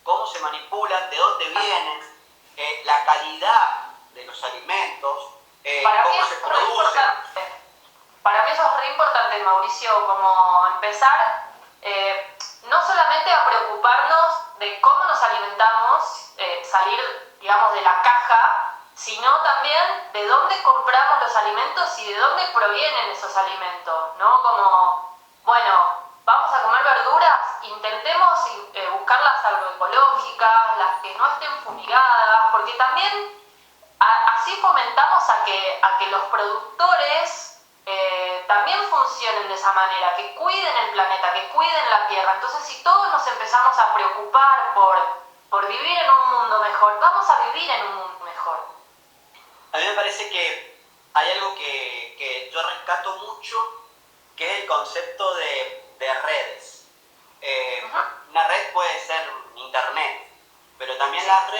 cómo se manipulan, de dónde vienen, la calidad de los alimentos, cómo se producen. Para mí eso es re importante, Mauricio, como empezar no solamente a preocuparnos de cómo nos alimentamos, salir, digamos, de la caja, sino también de dónde compramos los alimentos y de dónde provienen esos alimentos, ¿no? Como, bueno, vamos a comer verduras, intentemos buscarlas agroecológicas, las que no estén fumigadas, porque también así fomentamos a que los productores también funcionen de esa manera, que cuiden el planeta, que cuiden la tierra. Entonces, si todos nos empezamos a preocupar por vivir en un mundo mejor, vamos a vivir en un mundo mejor. A mí me parece que hay algo que yo rescato mucho, que es el concepto de redes. Una red puede ser internet, pero también las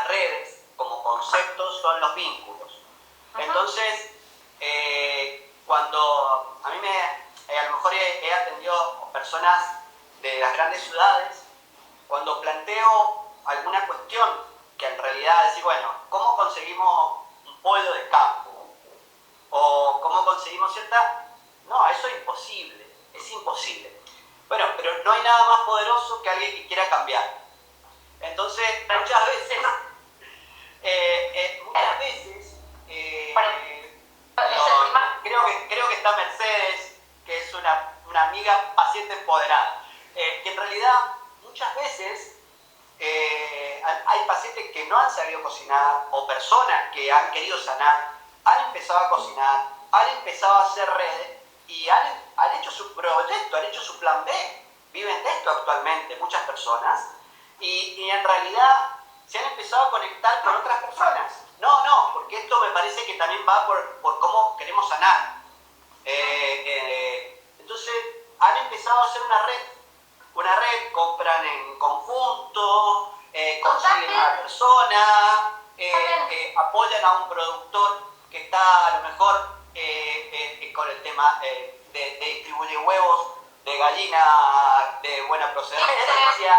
redes como conceptos son los vínculos. Entonces, cuando a mí a lo mejor he atendido personas de las grandes ciudades, cuando planteo alguna cuestión que en realidad decir, bueno, ¿cómo conseguimos un pollo de campo? O ¿cómo conseguimos cierta? No, eso es imposible. Bueno, pero no hay nada más poderoso que alguien que quiera cambiar. Entonces, muchas veces creo que está Mercedes, que es una amiga paciente empoderada, que en realidad muchas veces hay pacientes que no han sabido cocinar o personas que han querido sanar, han empezado a cocinar, han empezado a hacer redes y han hecho su proyecto, han hecho su plan B, viven de esto actualmente muchas personas y en realidad se han empezado a conectar con otras personas. No, porque esto me parece que también va por cómo queremos sanar. Entonces han empezado a hacer una red, compran en conjunto, consiguen a una persona, apoyan a un productor que está a lo mejor con el tema de distribuir huevos de gallina de buena procedencia.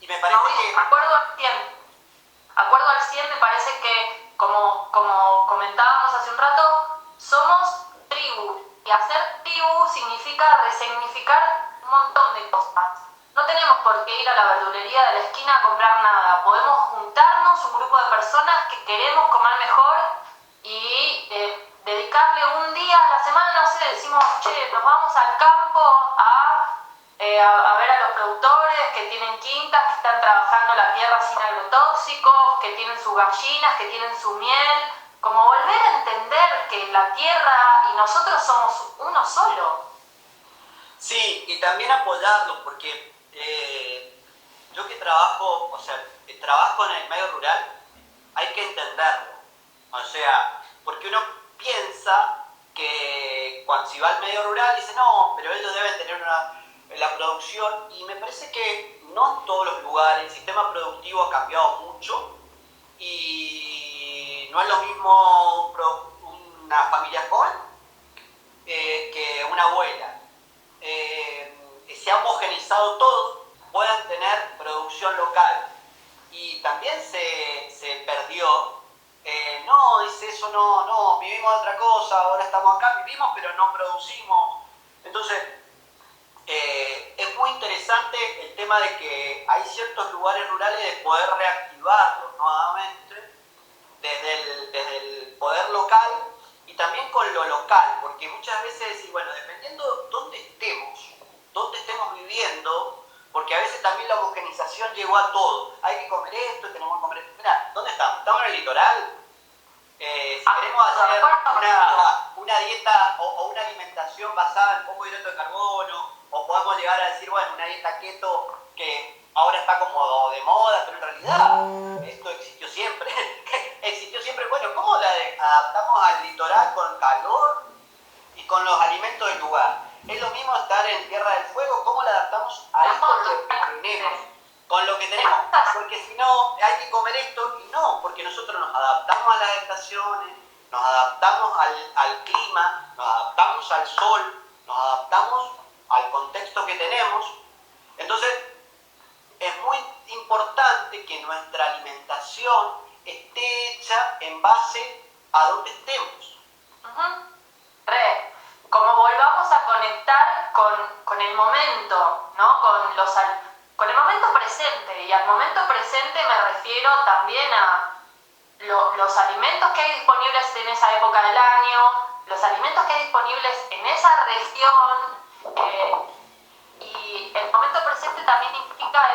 Y me parece que... Acuerdo al 100, me parece que, como comentábamos hace un rato, somos tribu. Y hacer tribu significa resignificar un montón de cosas. No tenemos por qué ir a la verdulería de la esquina a comprar nada. Podemos juntarnos un grupo de personas que queremos comer mejor y dedicarle un día a la semana, no sé, decimos, che, nos vamos al campo a ver a los productores que tienen quintas, que están trabajando la tierra sin agrotóxicos, que tienen sus gallinas, que tienen su miel, como volver a entender que la tierra y nosotros somos uno solo. Sí, y también apoyarlos, porque yo que trabajo en el medio rural, hay que entenderlo. O sea, porque uno piensa que cuando si va al medio rural dice, no, pero ellos deben tener la producción, y me parece que no en todos los lugares el sistema productivo ha cambiado mucho y no es lo mismo una familia joven que una abuela. Se ha homogeneizado todo, puedan tener producción local, y también se perdió. No, dice eso, no, vivimos de otra cosa, ahora estamos acá, vivimos pero no producimos. Entonces, es muy interesante el tema de que hay ciertos lugares rurales de poder reactivarlos nuevamente desde el poder local y también con lo local, porque muchas veces decir, bueno, dependiendo dónde estemos viviendo, porque a veces también la homogenización llegó a todo. Hay que comer esto, tenemos que comer esto. Mirá, ¿dónde estamos? ¿Estamos en el litoral? Si queremos hacer una dieta o una alimentación basada en poco hidrato de carbono, o podemos llegar a decir, bueno, una dieta keto que ahora está como de moda, pero en realidad esto existió siempre. Existió siempre. Bueno, ¿cómo la adaptamos al litoral con calor y con los alimentos del lugar? Es lo mismo estar en Tierra del Fuego, ¿cómo la adaptamos ahí con lo que tenemos? Con lo que tenemos, porque si no, hay que comer esto, y no, porque nosotros nos adaptamos a las estaciones, nos adaptamos al clima, nos adaptamos al sol, nos adaptamos al contexto que tenemos. Entonces, es muy importante que nuestra alimentación esté hecha en base a donde estemos. Como volvamos a conectar con el momento, ¿no? Con el momento presente, y al momento presente me refiero también a los alimentos que hay disponibles en esa época del año, los alimentos que hay disponibles en esa región, y el momento presente también implica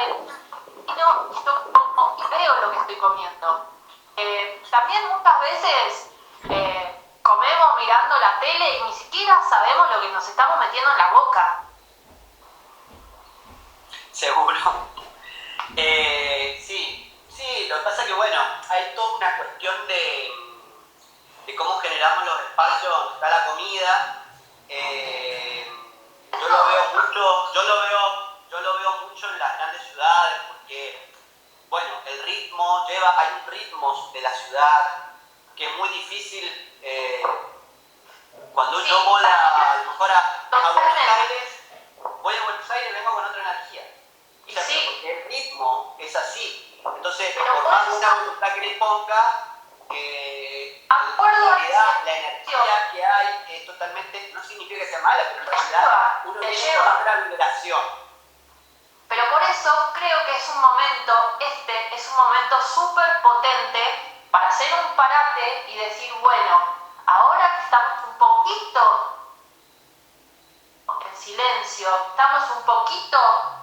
yo como y veo lo que estoy comiendo. También muchas veces comemos mirando la tele y ni siquiera sabemos lo que nos estamos metiendo en la boca. Seguro. Sí, lo que pasa es que bueno, hay toda una cuestión de cómo generamos los espacios donde está la comida. Yo lo veo mucho en las grandes ciudades, porque bueno, hay un ritmo de la ciudad que es muy difícil. Cuando yo voy a lo mejor a Buenos Aires, vengo con otra energía. Porque el ritmo es así. Entonces, por más buena voluntad que le ponga, la energía que hay es totalmente, no significa que sea mala, pero en realidad uno viene con otra vibración. Pero por eso creo que es un momento súper potente para hacer un parate y decir, bueno, ahora que estamos un poquito en silencio, estamos un poquito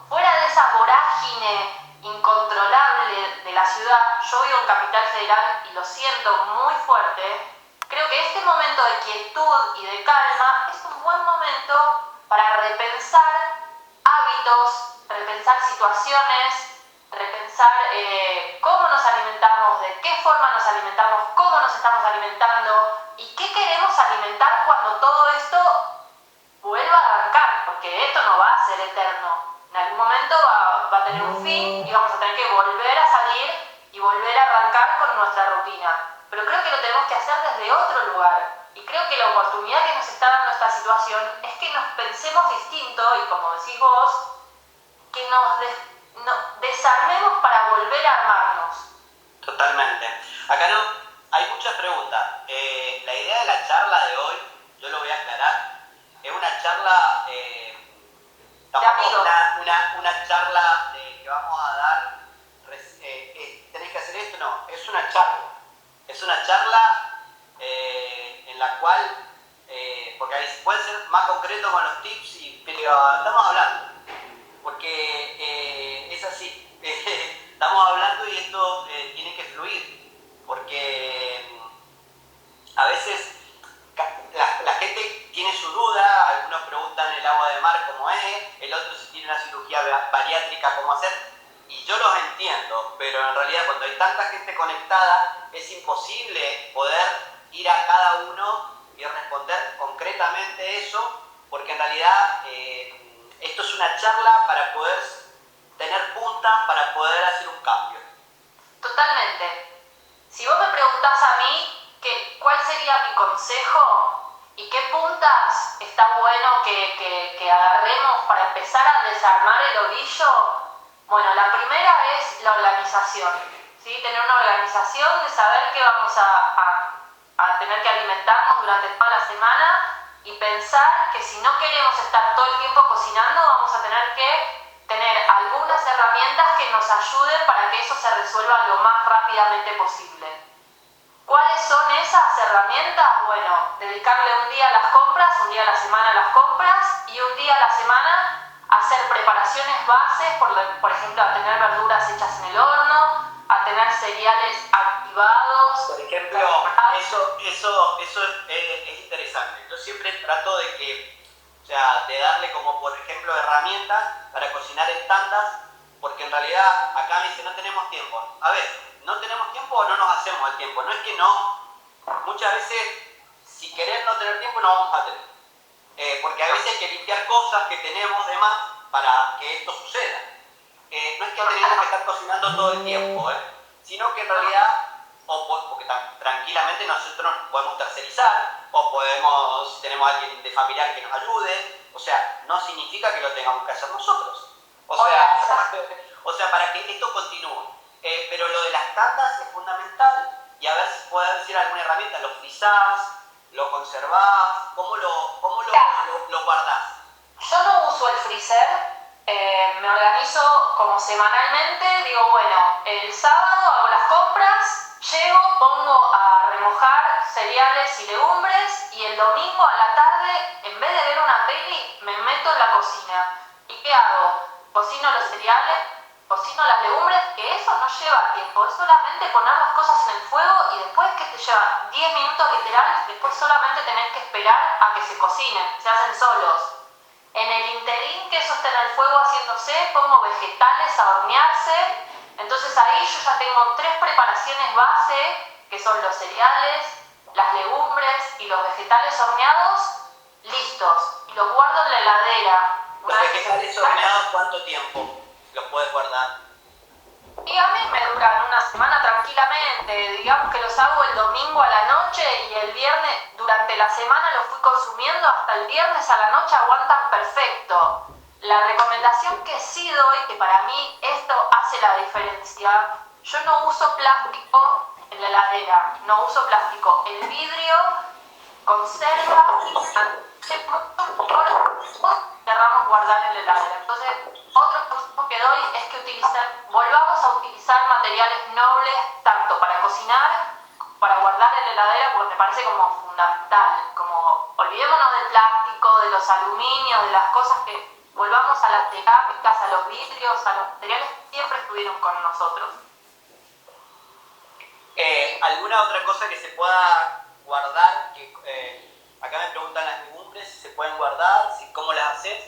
fuera de esa vorágine incontrolable de la ciudad. Yo vivo en Capital Federal y lo siento muy fuerte. Creo que este momento de quietud y de calma es un buen momento para repensar hábitos, repensar situaciones, repensar cómo nos alimentamos, de qué forma nos alimentamos, cómo nos estamos alimentando y qué queremos alimentar cuando todo esto vuelva a arrancar, porque esto no va a ser eterno. En algún momento va a tener un fin y vamos a tener que volver a salir y volver a arrancar con nuestra rutina. Pero creo que lo tenemos que hacer desde otro lugar. Y creo que la oportunidad que nos está dando esta situación es que nos pensemos distinto y, como decís vos, que nos desarmemos para volver a armarnos. Totalmente. Acá hay muchas preguntas. La idea de la charla de hoy, yo lo voy a aclarar, es una charla, tampoco una charla que vamos a dar, tenés que hacer esto, no, es una charla. Es una charla en la cual, porque ahí puede ser más concreto con los tips, pero estamos hablando, porque es así, estamos hablando y esto tiene que fluir, porque a veces la gente tiene su duda, algunos preguntan el agua de mar cómo es, el otro si tiene una cirugía bariátrica cómo hacer, y yo los entiendo, pero en realidad cuando hay tanta gente conectada es imposible poder ir a cada uno y responder concretamente eso, porque en realidad esto es una charla para poder tener puntas, para poder hacer un cambio. Totalmente. Si vos me preguntás a mí cuál sería mi consejo y qué puntas está bueno que agarremos para empezar a desarmar el ovillo, Bueno, la primera es la organización, ¿sí? Tener una organización de saber que vamos a tener que alimentarnos durante toda la semana y pensar que si no queremos estar todo el tiempo cocinando, vamos a tener que tener algunas herramientas que nos ayuden para que eso se resuelva lo más rápidamente posible. ¿Cuáles son esas herramientas? Bueno, dedicarle un día a las compras, un día a la semana a las compras y un día a la semana hacer preparaciones bases, por ejemplo, a tener verduras hechas en el horno, a tener cereales activados. Por ejemplo, eso es interesante. Yo siempre trato de que, o sea, de darle como, por ejemplo, herramientas para cocinar en tandas, porque en realidad acá me dice no tenemos tiempo. A ver, no tenemos tiempo o no nos hacemos el tiempo. No es que no, muchas veces, si querer no tener tiempo, no vamos a tener. Porque a veces hay que limpiar cosas que tenemos de más para que esto suceda. No es que tenemos que estar cocinando todo el tiempo, sino que en realidad, porque tranquilamente nosotros podemos tercerizar, o podemos, si tenemos a alguien de familiar que nos ayude, o sea, no significa que lo tengamos que hacer nosotros. O sea, para que esto continúe. Pero lo de las tandas es fundamental, y a ver si puedes decir alguna herramienta, lo frizás, lo conservás, ¿cómo lo guardás? Yo no uso el freezer, me organizo como semanalmente, digo, bueno, el sábado hago las compras, llego, pongo a remojar cereales y legumbres y el domingo a la tarde, en vez de ver una peli, me meto en la cocina. ¿Y qué hago? Cocino los cereales, cocino las legumbres, que eso no lleva tiempo, es solamente poner las cosas en el fuego y después que te lleva 10 minutos literal, después solamente tenés que esperar a que se cocinen, se hacen solos. En el interín que eso está en el fuego haciéndose, pongo vegetales a hornearse, entonces ahí yo ya tengo 3 preparaciones base, que son los cereales, las legumbres y los vegetales horneados, listos, y los guardo en la heladera. ¿Los vegetales horneados cuánto tiempo los puedes guardar? Y a mí me duran una semana tranquilamente, digamos que los hago el domingo a la noche y el viernes, durante la semana los fui consumiendo, hasta el viernes a la noche aguantan perfecto. La recomendación que sí doy, que para mí esto hace la diferencia, yo no uso plástico en la heladera, no uso plástico. El vidrio conserva querramos guardar en la heladera. Entonces, otro consejo que doy es que volvamos a utilizar materiales nobles tanto para cocinar, para guardar en la heladera, porque me parece como fundamental. Como olvidémonos del plástico, de los aluminios, de las cosas que volvamos a las cerámicas, a los vidrios, a los materiales que siempre estuvieron con nosotros. ¿Alguna otra cosa que se pueda guardar? Acá me preguntan las legumbres si se pueden guardar, cómo las haces,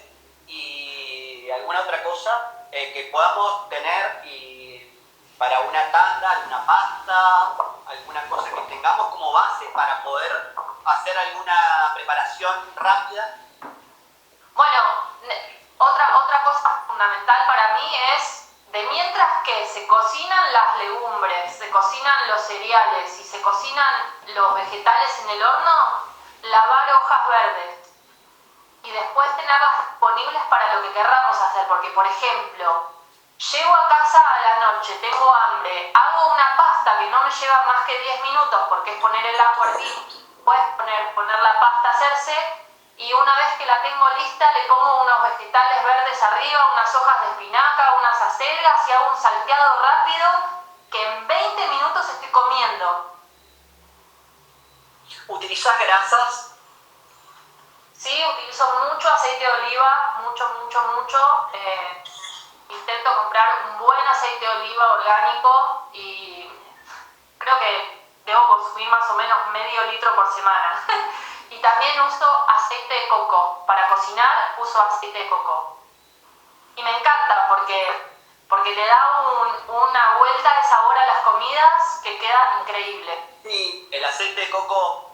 y alguna otra cosa que podamos tener para una tanda, alguna pasta, alguna cosa que tengamos como base para poder hacer alguna preparación rápida. Bueno, otra cosa fundamental para mí es, de mientras que se cocinan las legumbres, se cocinan los cereales y se cocinan los vegetales en el horno, lavar hojas verdes y después tenerlas disponibles para lo que querramos hacer, porque por ejemplo, llego a casa a la noche, tengo hambre, hago una pasta que no me lleva más que 10 minutos porque es poner el agua a hervir, puedes poner la pasta a hacerse y una vez que la tengo lista le pongo unos vegetales verdes arriba, unas hojas de espinaca, unas acelgas y hago un salteado rápido que en 20 minutos estoy comiendo. ¿Utilizás grasas? Sí, utilizo mucho aceite de oliva, mucho. Intento comprar un buen aceite de oliva orgánico y creo que debo consumir más o menos medio litro por semana. Y también uso aceite de coco. Para cocinar uso aceite de coco. Y me encanta porque le da una vuelta de sabor a las comidas que queda increíble. Sí, el aceite de coco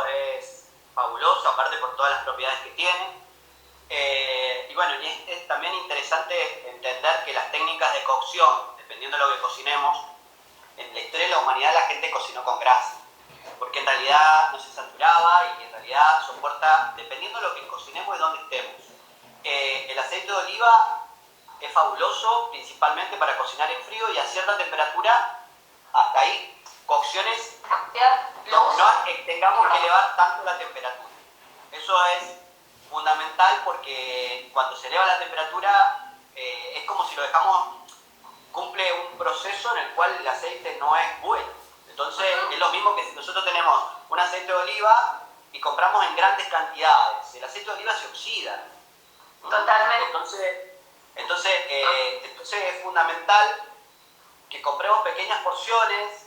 es fabuloso, aparte por todas las propiedades que tiene. Y bueno, es también interesante entender que las técnicas de cocción, dependiendo de lo que cocinemos, en la historia de la humanidad la gente cocinó con grasa, porque en realidad no se saturaba y en realidad soporta, dependiendo de lo que cocinemos y dónde estemos. El aceite de oliva es fabuloso, principalmente para cocinar en frío y a cierta temperatura, hasta ahí, cocciones, no tengamos que elevar tanto la temperatura. Eso es fundamental porque cuando se eleva la temperatura es como si lo dejamos, cumple un proceso en el cual el aceite no es bueno. Entonces es lo mismo que si nosotros tenemos un aceite de oliva y compramos en grandes cantidades, el aceite de oliva se oxida. Totalmente. Entonces es fundamental que compremos pequeñas porciones,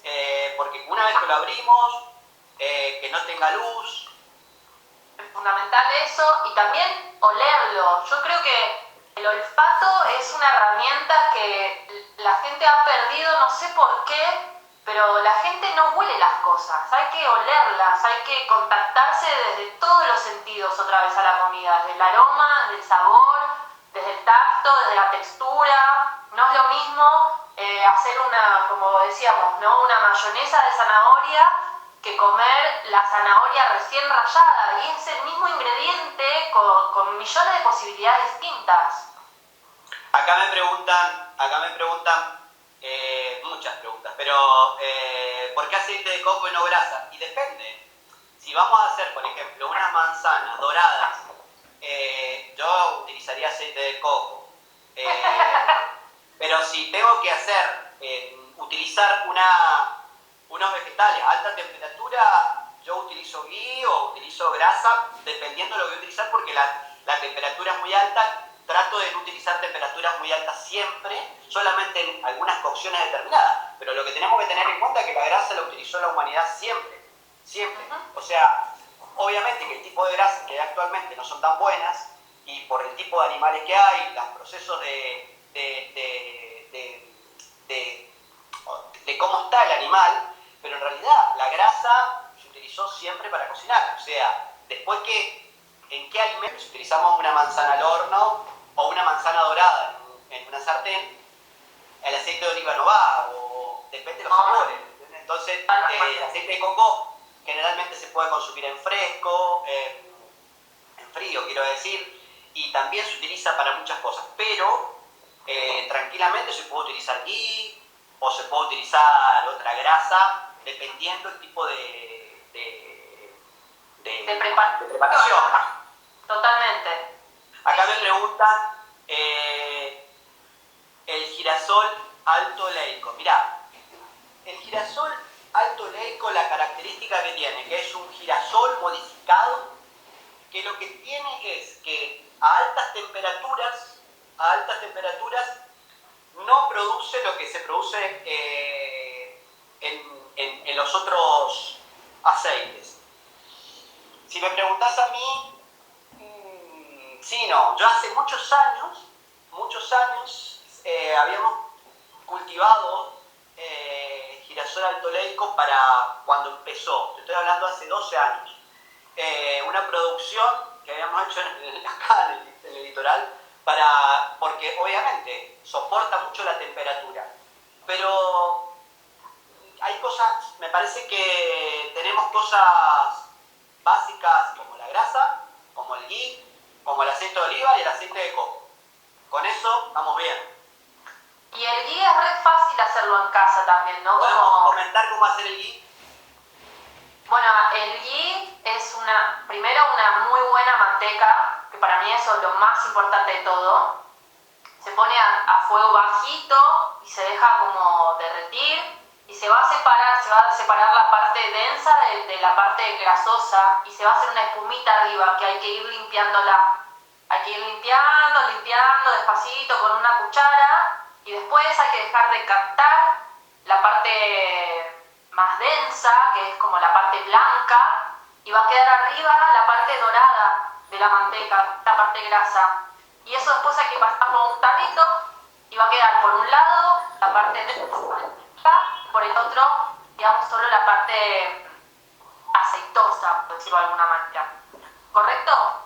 porque una vez que lo abrimos, que no tenga luz. Es fundamental eso, y también olerlo. Yo creo que el olfato es una herramienta que la gente ha perdido, no sé por qué, pero la gente no huele las cosas. Hay que olerlas, hay que contactarse desde todos los sentidos otra vez a la comida, desde el aroma, desde el sabor, desde el tacto, desde la textura. No es lo mismo hacer una, como decíamos, ¿no?, una mayonesa de zanahoria que comer la zanahoria recién rallada, y es el mismo ingrediente con millones de posibilidades distintas. Acá me preguntan muchas preguntas, pero ¿por qué aceite de coco y no grasa? Y depende. Si vamos a hacer, por ejemplo, unas manzanas doradas, yo utilizaría aceite de coco. Pero si tengo que utilizar unos vegetales a alta temperatura, yo utilizo ghee o utilizo grasa, dependiendo de lo que voy a utilizar, porque la temperatura es muy alta. Trato de no utilizar temperaturas muy altas siempre, solamente en algunas cocciones determinadas. Pero lo que tenemos que tener en cuenta es que la grasa la utilizó la humanidad siempre, siempre. O sea, obviamente que el tipo de grasas que hay actualmente no son tan buenas, y por el tipo de animales que hay, los procesos de cómo está el animal, pero en realidad la grasa se utilizó siempre para cocinar. O sea, después en qué alimentos utilizamos una manzana al horno o una manzana dorada en una sartén, el aceite de oliva no va, o depende de los sabores. Entonces, el aceite de coco generalmente se puede consumir en fresco, en frío, quiero decir, y también se utiliza para muchas cosas, pero tranquilamente se puede utilizar ghee o se puede utilizar otra grasa, dependiendo del tipo de preparación. Totalmente. Acá me preguntan el girasol alto oleico. Mirá, el girasol alto oleico, la característica que tiene, que es un girasol modificado, que lo que tiene es que a altas temperaturas no produce lo que se produce en los otros aceites. Si me preguntás a mí, sí, no. Yo hace muchos años habíamos cultivado girasol alto oleico para cuando empezó. Te estoy hablando hace 12 años. Una producción que habíamos hecho acá en el litoral, porque obviamente soporta mucho la temperatura. Pero hay cosas, me parece que tenemos cosas básicas como la grasa, como el ghee, como el aceite de oliva y el aceite de coco. Con eso estamos bien. Y el ghee es re fácil hacerlo en casa también, ¿no? ¿Podemos comentar cómo hacer el ghee? Bueno, el ghee es primero una muy buena manteca, que para mí eso es lo más importante de todo. Se pone a fuego bajito y se deja como derretir, y se va a separar la parte densa de la parte grasosa, y se va a hacer una espumita arriba que hay que ir limpiándola. Hay que ir limpiando despacito con una cuchara, y después hay que dejar de cantar la parte más densa, que es como la parte blanca, y va a quedar arriba la parte dorada de la manteca, la parte grasa. Y eso después hay que pasarlo un tarrito, y va a quedar por un lado la parte densa, por el otro, digamos, solo la parte aceitosa, por decirlo de alguna manera. ¿Correcto?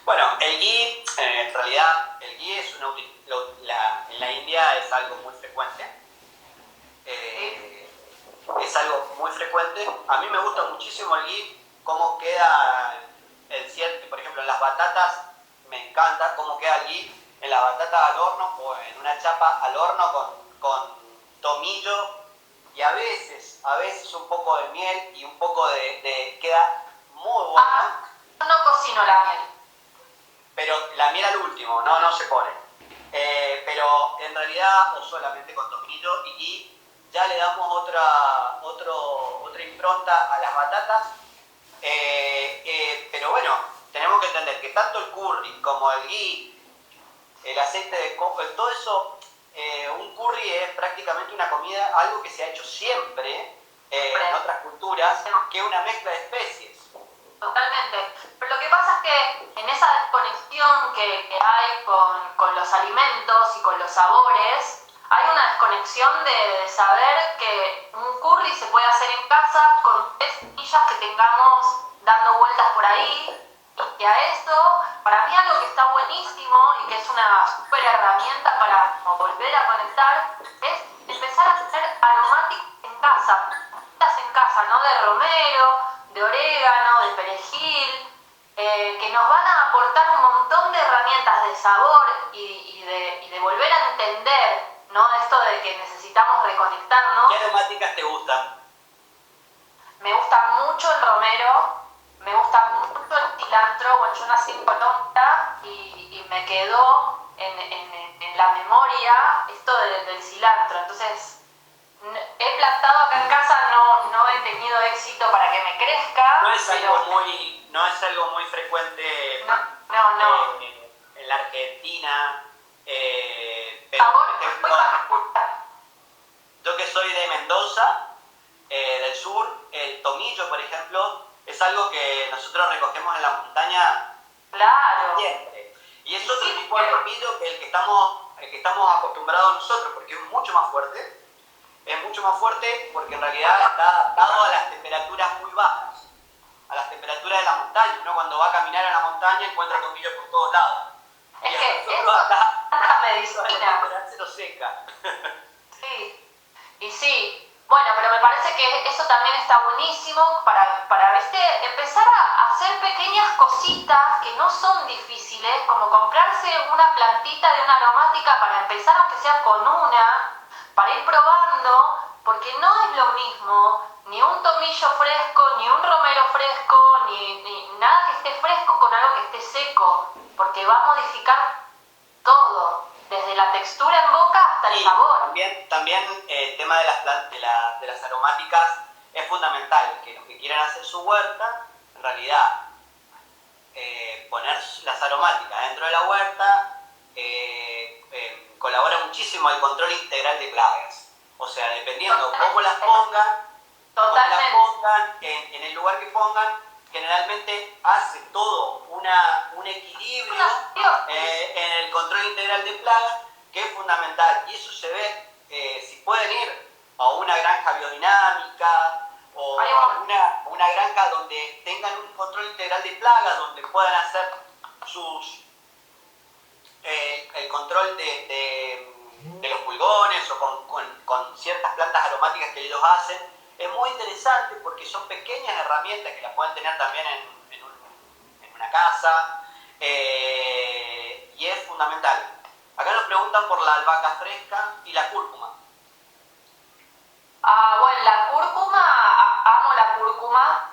Bueno, el ghee, en realidad, el ghee es en la India es algo muy frecuente. Es algo muy frecuente. A mí me gusta muchísimo el ghee, cómo queda por ejemplo, en las batatas, me encanta cómo queda el ghee en la batata al horno o en una chapa al horno con tomillo y a veces un poco de miel y un poco queda muy bueno. Yo no cocino la miel. Pero la miel al último, no se pone. Pero en realidad, o solamente con tomillo, y ya le damos otra impronta a las batatas. Pero bueno, tenemos que entender que tanto el curry como el ghee, el aceite de coco, todo eso, un curry es prácticamente una comida, algo que se ha hecho siempre en otras culturas, que es una mezcla de especies. Totalmente. Pero lo que pasa es que en esa desconexión que hay con los alimentos y con los sabores, hay una desconexión de saber que un curry se puede hacer en casa con 3 semillas que tengamos dando vueltas por ahí, y que a eso, para mí algo que está buenísimo y que es una súper herramienta para volver a conectar, es empezar a hacer aromáticos en casa, ¿no? De romero, de orégano, de perejil, que nos van a aportar un montón de herramientas de sabor y de volver a entender, ¿no? Esto de que necesitamos reconectarnos. ¿Qué aromáticas te gustan? Me gusta mucho el romero, me gusta mucho el cilantro. Bueno, yo nací en Colombia y me quedó en la memoria esto del cilantro. Entonces, he plantado acá en casa, no he tenido éxito para que me crezca. No es algo muy frecuente en la Argentina. Pero, por ejemplo, yo que soy de Mendoza, del sur, el tomillo, por ejemplo, es algo que nosotros recogemos en la montaña. Claro. Siempre. Y es otro tipo de tomillo que el que estamos acostumbrados nosotros, porque es mucho más fuerte. Es mucho más fuerte porque en realidad está adaptado a las temperaturas muy bajas, a las temperaturas de la montaña. Uno cuando va a caminar a la montaña encuentra tomillo por todos lados. Es y que eso acá medicina. se lo seca. Sí, y sí. Bueno, pero me parece que eso también está buenísimo para ¿viste? Empezar a hacer pequeñas cositas que no son difíciles, como comprarse una plantita de una aromática para empezar, aunque sea con una, para ir probando, porque no es lo mismo ni un tomillo fresco, ni un romero fresco, ni nada que esté fresco con algo que esté seco, porque va a modificar todo, desde la textura en boca hasta el sabor. También el tema de las aromáticas es fundamental, que los que quieran hacer su huerta, en realidad poner las aromáticas dentro de la huerta colabora muchísimo al control integral de plagas. O sea, dependiendo cómo las pongan, en el lugar que pongan, generalmente hace todo un equilibrio en el control integral de plagas, que es fundamental. Y eso se ve si pueden ir a una granja biodinámica o a una granja donde tengan un control integral de plagas, donde puedan hacer el control de los pulgones o con ciertas plantas aromáticas que ellos hacen. Es muy interesante porque son pequeñas herramientas que las pueden tener también en una casa, y es fundamental. Acá nos preguntan por la albahaca fresca y la cúrcuma. Bueno, la cúrcuma, amo la cúrcuma.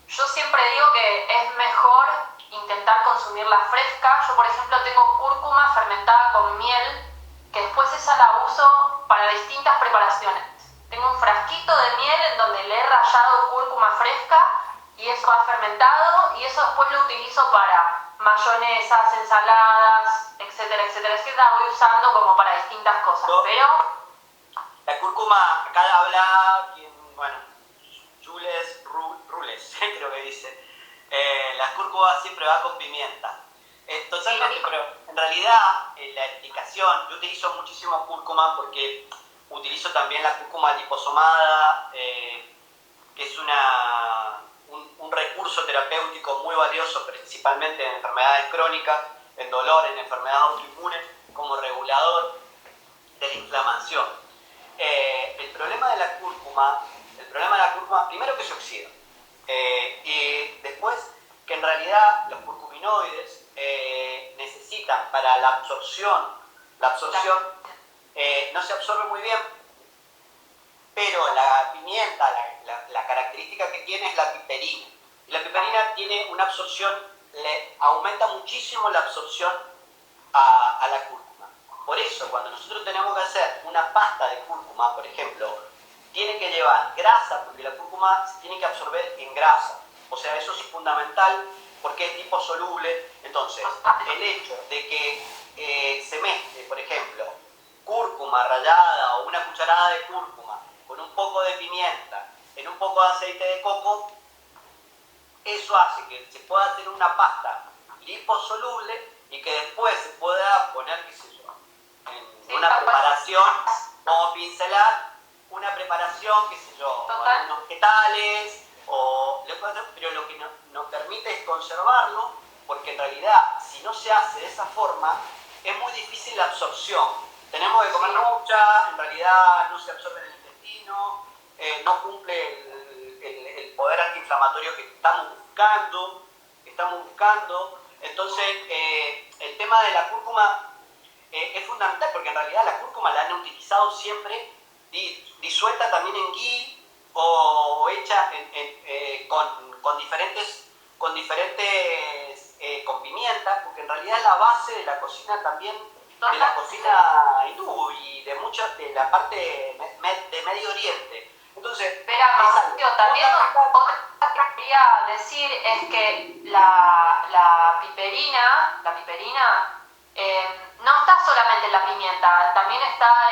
Yo siempre digo que es mejor intentar consumirla fresca. Yo, por ejemplo, tengo cúrcuma fermentada con miel, que después esa la uso para distintas preparaciones. Tengo un frasquito de miel en donde le he rallado cúrcuma fresca y eso ha fermentado, y eso después lo utilizo para mayonesas, ensaladas, etcétera, etcétera. Es que la voy usando como para distintas cosas, pero... La cúrcuma, acá habla, Jules Rules, creo que dice. La cúrcuma siempre va con pimienta. Totalmente, pero en realidad la explicación, yo utilizo muchísimo cúrcuma porque utilizo también la cúrcuma liposomada, que es un recurso terapéutico muy valioso, principalmente en enfermedades crónicas, en dolor, en enfermedades autoinmunes, como regulador de la inflamación. El problema de la cúrcuma, primero que se oxida, y después que en realidad los curcuminoides necesitan para la absorción no se absorbe muy bien, pero la pimienta, la característica que tiene es la piperina. Y la piperina tiene una absorción, le aumenta muchísimo la absorción a la cúrcuma. Por eso, cuando nosotros tenemos que hacer una pasta de cúrcuma, por ejemplo, tiene que llevar grasa, porque la cúrcuma se tiene que absorber en grasa. O sea, eso es fundamental porque es liposoluble. Entonces, el hecho de que se mezcle, por ejemplo, cúrcuma rallada o una cucharada de cúrcuma con un poco de pimienta en un poco de aceite de coco, eso hace que se pueda hacer una pasta liposoluble y que después se pueda poner, qué sé yo, en una preparación, como pincelar una preparación, qué sé yo, con unos vegetales, pero lo que nos permite es conservarlo, porque en realidad, si no se hace de esa forma, es muy difícil la absorción. Tenemos que comer mucha, en realidad no se absorbe en el intestino, no cumple el poder antiinflamatorio que estamos buscando. Entonces, el tema de la cúrcuma es fundamental, porque en realidad la cúrcuma la han utilizado siempre disuelta también en ghee o hecha con pimienta, porque en realidad es la base de la cocina también, de la cocina hindú y de la parte de Medio Oriente. Entonces, espera, Mauricio, también otra cosa que quería decir es que la piperina no está solamente en la pimienta, también está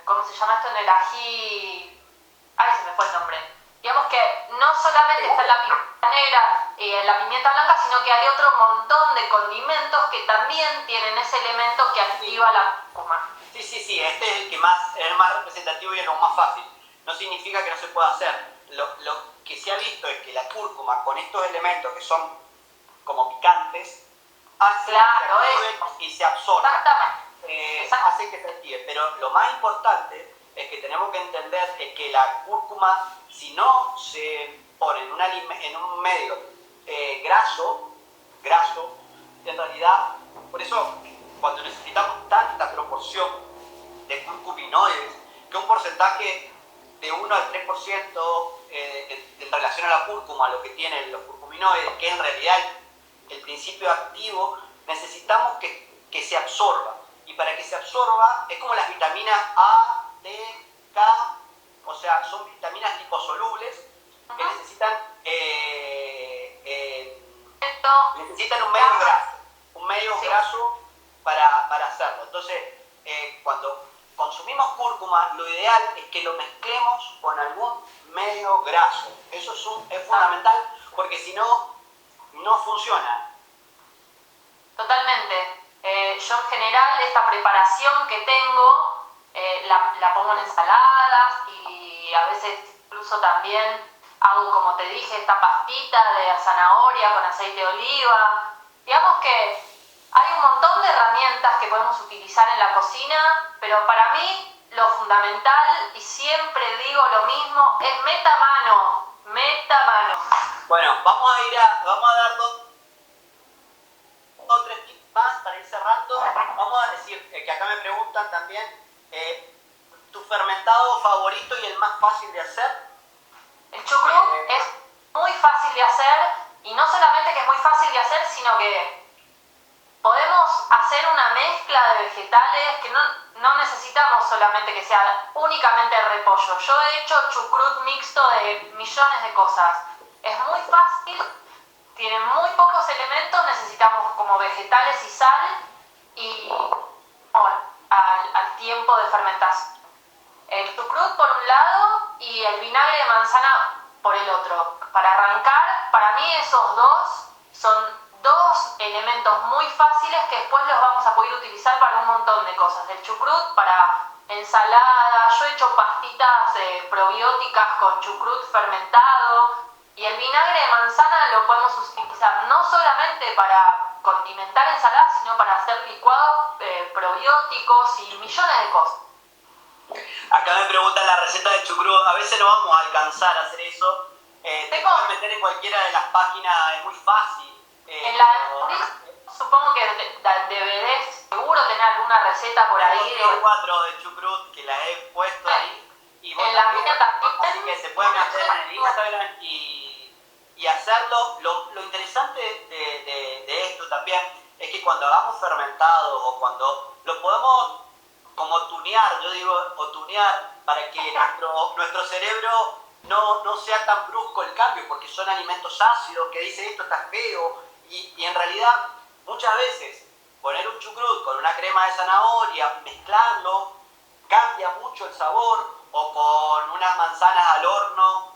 ¿cómo se llama esto? En el ají, ay, se me fue el nombre. Digamos que no solamente está en la pimienta negra y en la pimienta blanca, sino que hay otro montón de condimentos que también tienen ese elemento que activa la cúrcuma. Sí, este es el más representativo y es lo más fácil. No significa que no se pueda hacer. Lo que se ha visto es que la cúrcuma, con estos elementos que son como picantes, hace y se absorbe. Hace que se active. Pero lo más importante es que tenemos que entender es que la cúrcuma, si no se pone en un medio graso, en realidad, por eso cuando necesitamos tanta proporción de curcuminoides, que un porcentaje de 1 al 3% en relación a la cúrcuma, lo que tienen los curcuminoides, que en realidad el principio activo, necesitamos que se absorba. Y para que se absorba, es como las vitaminas A, D, K, o sea, son vitaminas liposolubles que necesitan un medio graso para hacerlo. Entonces, cuando consumimos cúrcuma, lo ideal es que lo mezclemos con algún medio graso. Eso es fundamental, porque si no, no funciona. Totalmente. Yo en general esta preparación que tengo la pongo en ensaladas y a veces incluso también hago, como te dije, esta pastita de zanahoria con aceite de oliva. Digamos que hay un montón de herramientas que podemos utilizar en la cocina, pero para mí lo fundamental, y siempre digo lo mismo, es meta mano. Bueno, vamos a dar dos o tres tips más para ir cerrando. Vamos a decir que acá me preguntan también tu fermentado favorito y el más fácil de hacer. El chucrut es muy fácil de hacer, y no solamente que es muy fácil de hacer, sino que podemos hacer una mezcla de vegetales que no necesitamos solamente que sea únicamente repollo. Yo he hecho chucrut mixto de millones de cosas. Es muy fácil, tiene muy pocos elementos, necesitamos como vegetales y sal y al tiempo de fermentación. El chucrut por un lado y el vinagre de manzana por el otro. Para arrancar, para mí esos dos son dos elementos muy fáciles que después los vamos a poder utilizar para un montón de cosas. El chucrut para ensalada, yo he hecho pastitas probióticas con chucrut fermentado, y el vinagre de manzana lo podemos utilizar no solamente para condimentar ensaladas, sino para hacer licuados probióticos y millones de cosas. Acá me preguntan la receta de chucrut. A veces no vamos a alcanzar a hacer eso. Te puedes meter en cualquiera de las páginas, es muy fácil. En la supongo que receta por ahí Tengo 4 de chucrut que las he puesto ahí. Y vos en la también, mía también. así que se pueden hacer en el Instagram y hacerlo. Lo interesante de esto también es que cuando hagamos fermentado o cuando lo podemos como tunear, yo digo, o tunear para que nuestro cerebro no sea tan brusco el cambio, porque son alimentos ácidos que dicen esto está feo y en realidad muchas veces poner un chucrut con una crema de zanahoria, mezclarlo, cambia mucho el sabor, o con unas manzanas al horno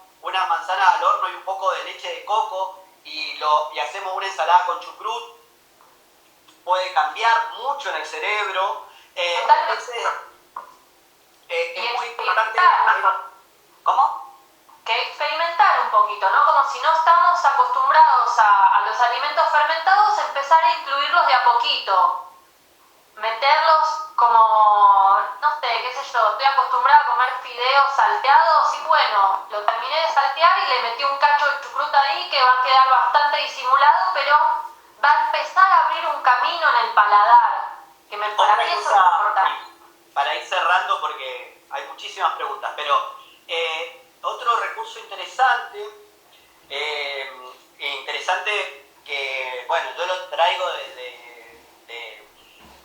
y un poco de leche de coco y hacemos una ensalada con chucrut, puede cambiar mucho en el cerebro. Entonces, es muy importante. ¿Cómo? Que experimentar un poquito, ¿no? Como si no estamos acostumbrados a los alimentos fermentados, empezar a incluirlos de a poquito. Meterlos como, no sé, qué sé yo, estoy acostumbrada a comer fideos salteados y bueno, lo terminé de saltear y le metí un cacho de chucrut ahí que va a quedar bastante disimulado, pero va a empezar a abrir un camino en el paladar, que para mí eso es importante. Para ir cerrando, porque hay muchísimas preguntas, pero otro recurso interesante que, bueno, yo lo traigo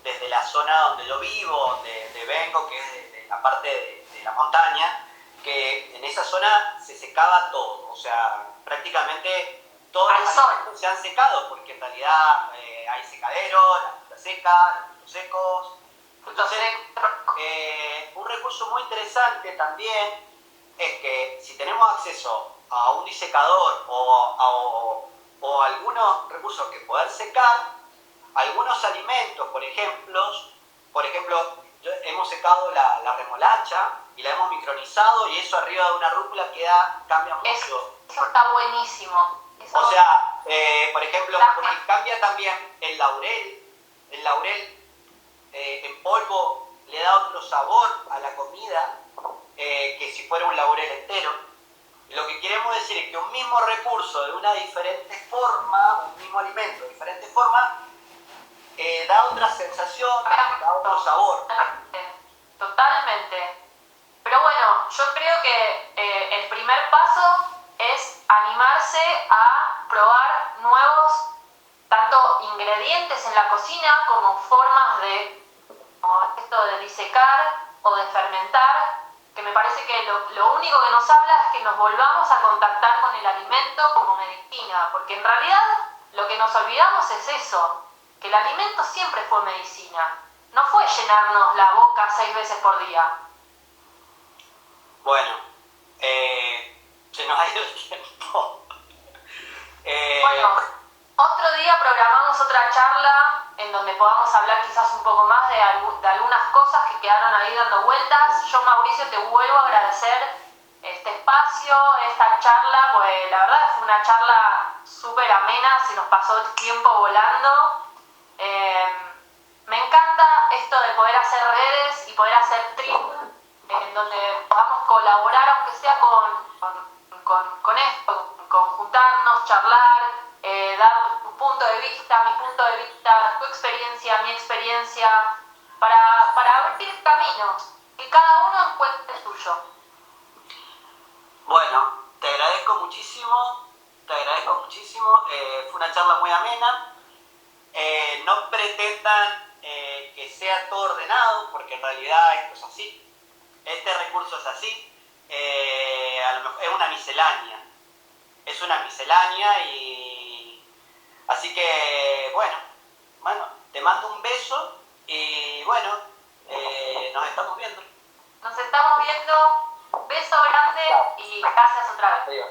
desde la zona donde yo vivo, donde vengo, que es de la parte de la montaña, que en esa zona se secaba todo, o sea, prácticamente todos los alimentos se han secado, porque en realidad hay secadero, la fruta seca, los frutos secos. Entonces, un recurso muy interesante también es que si tenemos acceso a un disecador o algunos recursos que poder secar, algunos alimentos, por ejemplo, hemos secado la remolacha y la hemos micronizado y eso arriba de una rúcula cambia mucho. Eso está buenísimo. O sea, por ejemplo, porque cambia también el laurel. El laurel en polvo le da otro sabor a la comida que si fuera un laurel entero. Lo que queremos decir es que un mismo recurso de una diferente forma, un mismo alimento de diferente forma, da otra sensación, da otro sabor. Totalmente. Pero bueno, yo creo que el primer paso es animarse a probar nuevos, tanto ingredientes en la cocina como formas como esto de disecar o de fermentar, que me parece que lo único que nos habla es que nos volvamos a contactar con el alimento como medicina, porque en realidad lo que nos olvidamos es eso, que el alimento siempre fue medicina, no fue llenarnos la boca 6 veces por día. Bueno, se nos ha ido el tiempo. Bueno, otro día programamos otra charla en donde podamos hablar quizás un poco más de algunas cosas que quedaron ahí dando vueltas. Yo, Mauricio, te vuelvo a agradecer este espacio, esta charla, pues la verdad fue una charla súper amena, se nos pasó el tiempo volando. Me encanta esto de poder hacer redes y poder hacer trip en donde podamos colaborar, aunque sea con esto, con juntarnos, charlar, dar tu punto de vista, mi punto de vista, tu experiencia, mi experiencia, para abrir caminos, que cada uno encuentre el suyo. Bueno, te agradezco muchísimo, fue una charla muy amena. No pretendan que sea todo ordenado, porque en realidad esto es así, este recurso es así, a lo mejor es una miscelánea y así que bueno, te mando un beso y bueno, nos estamos viendo. Nos estamos viendo, beso grande y gracias otra vez. Adiós.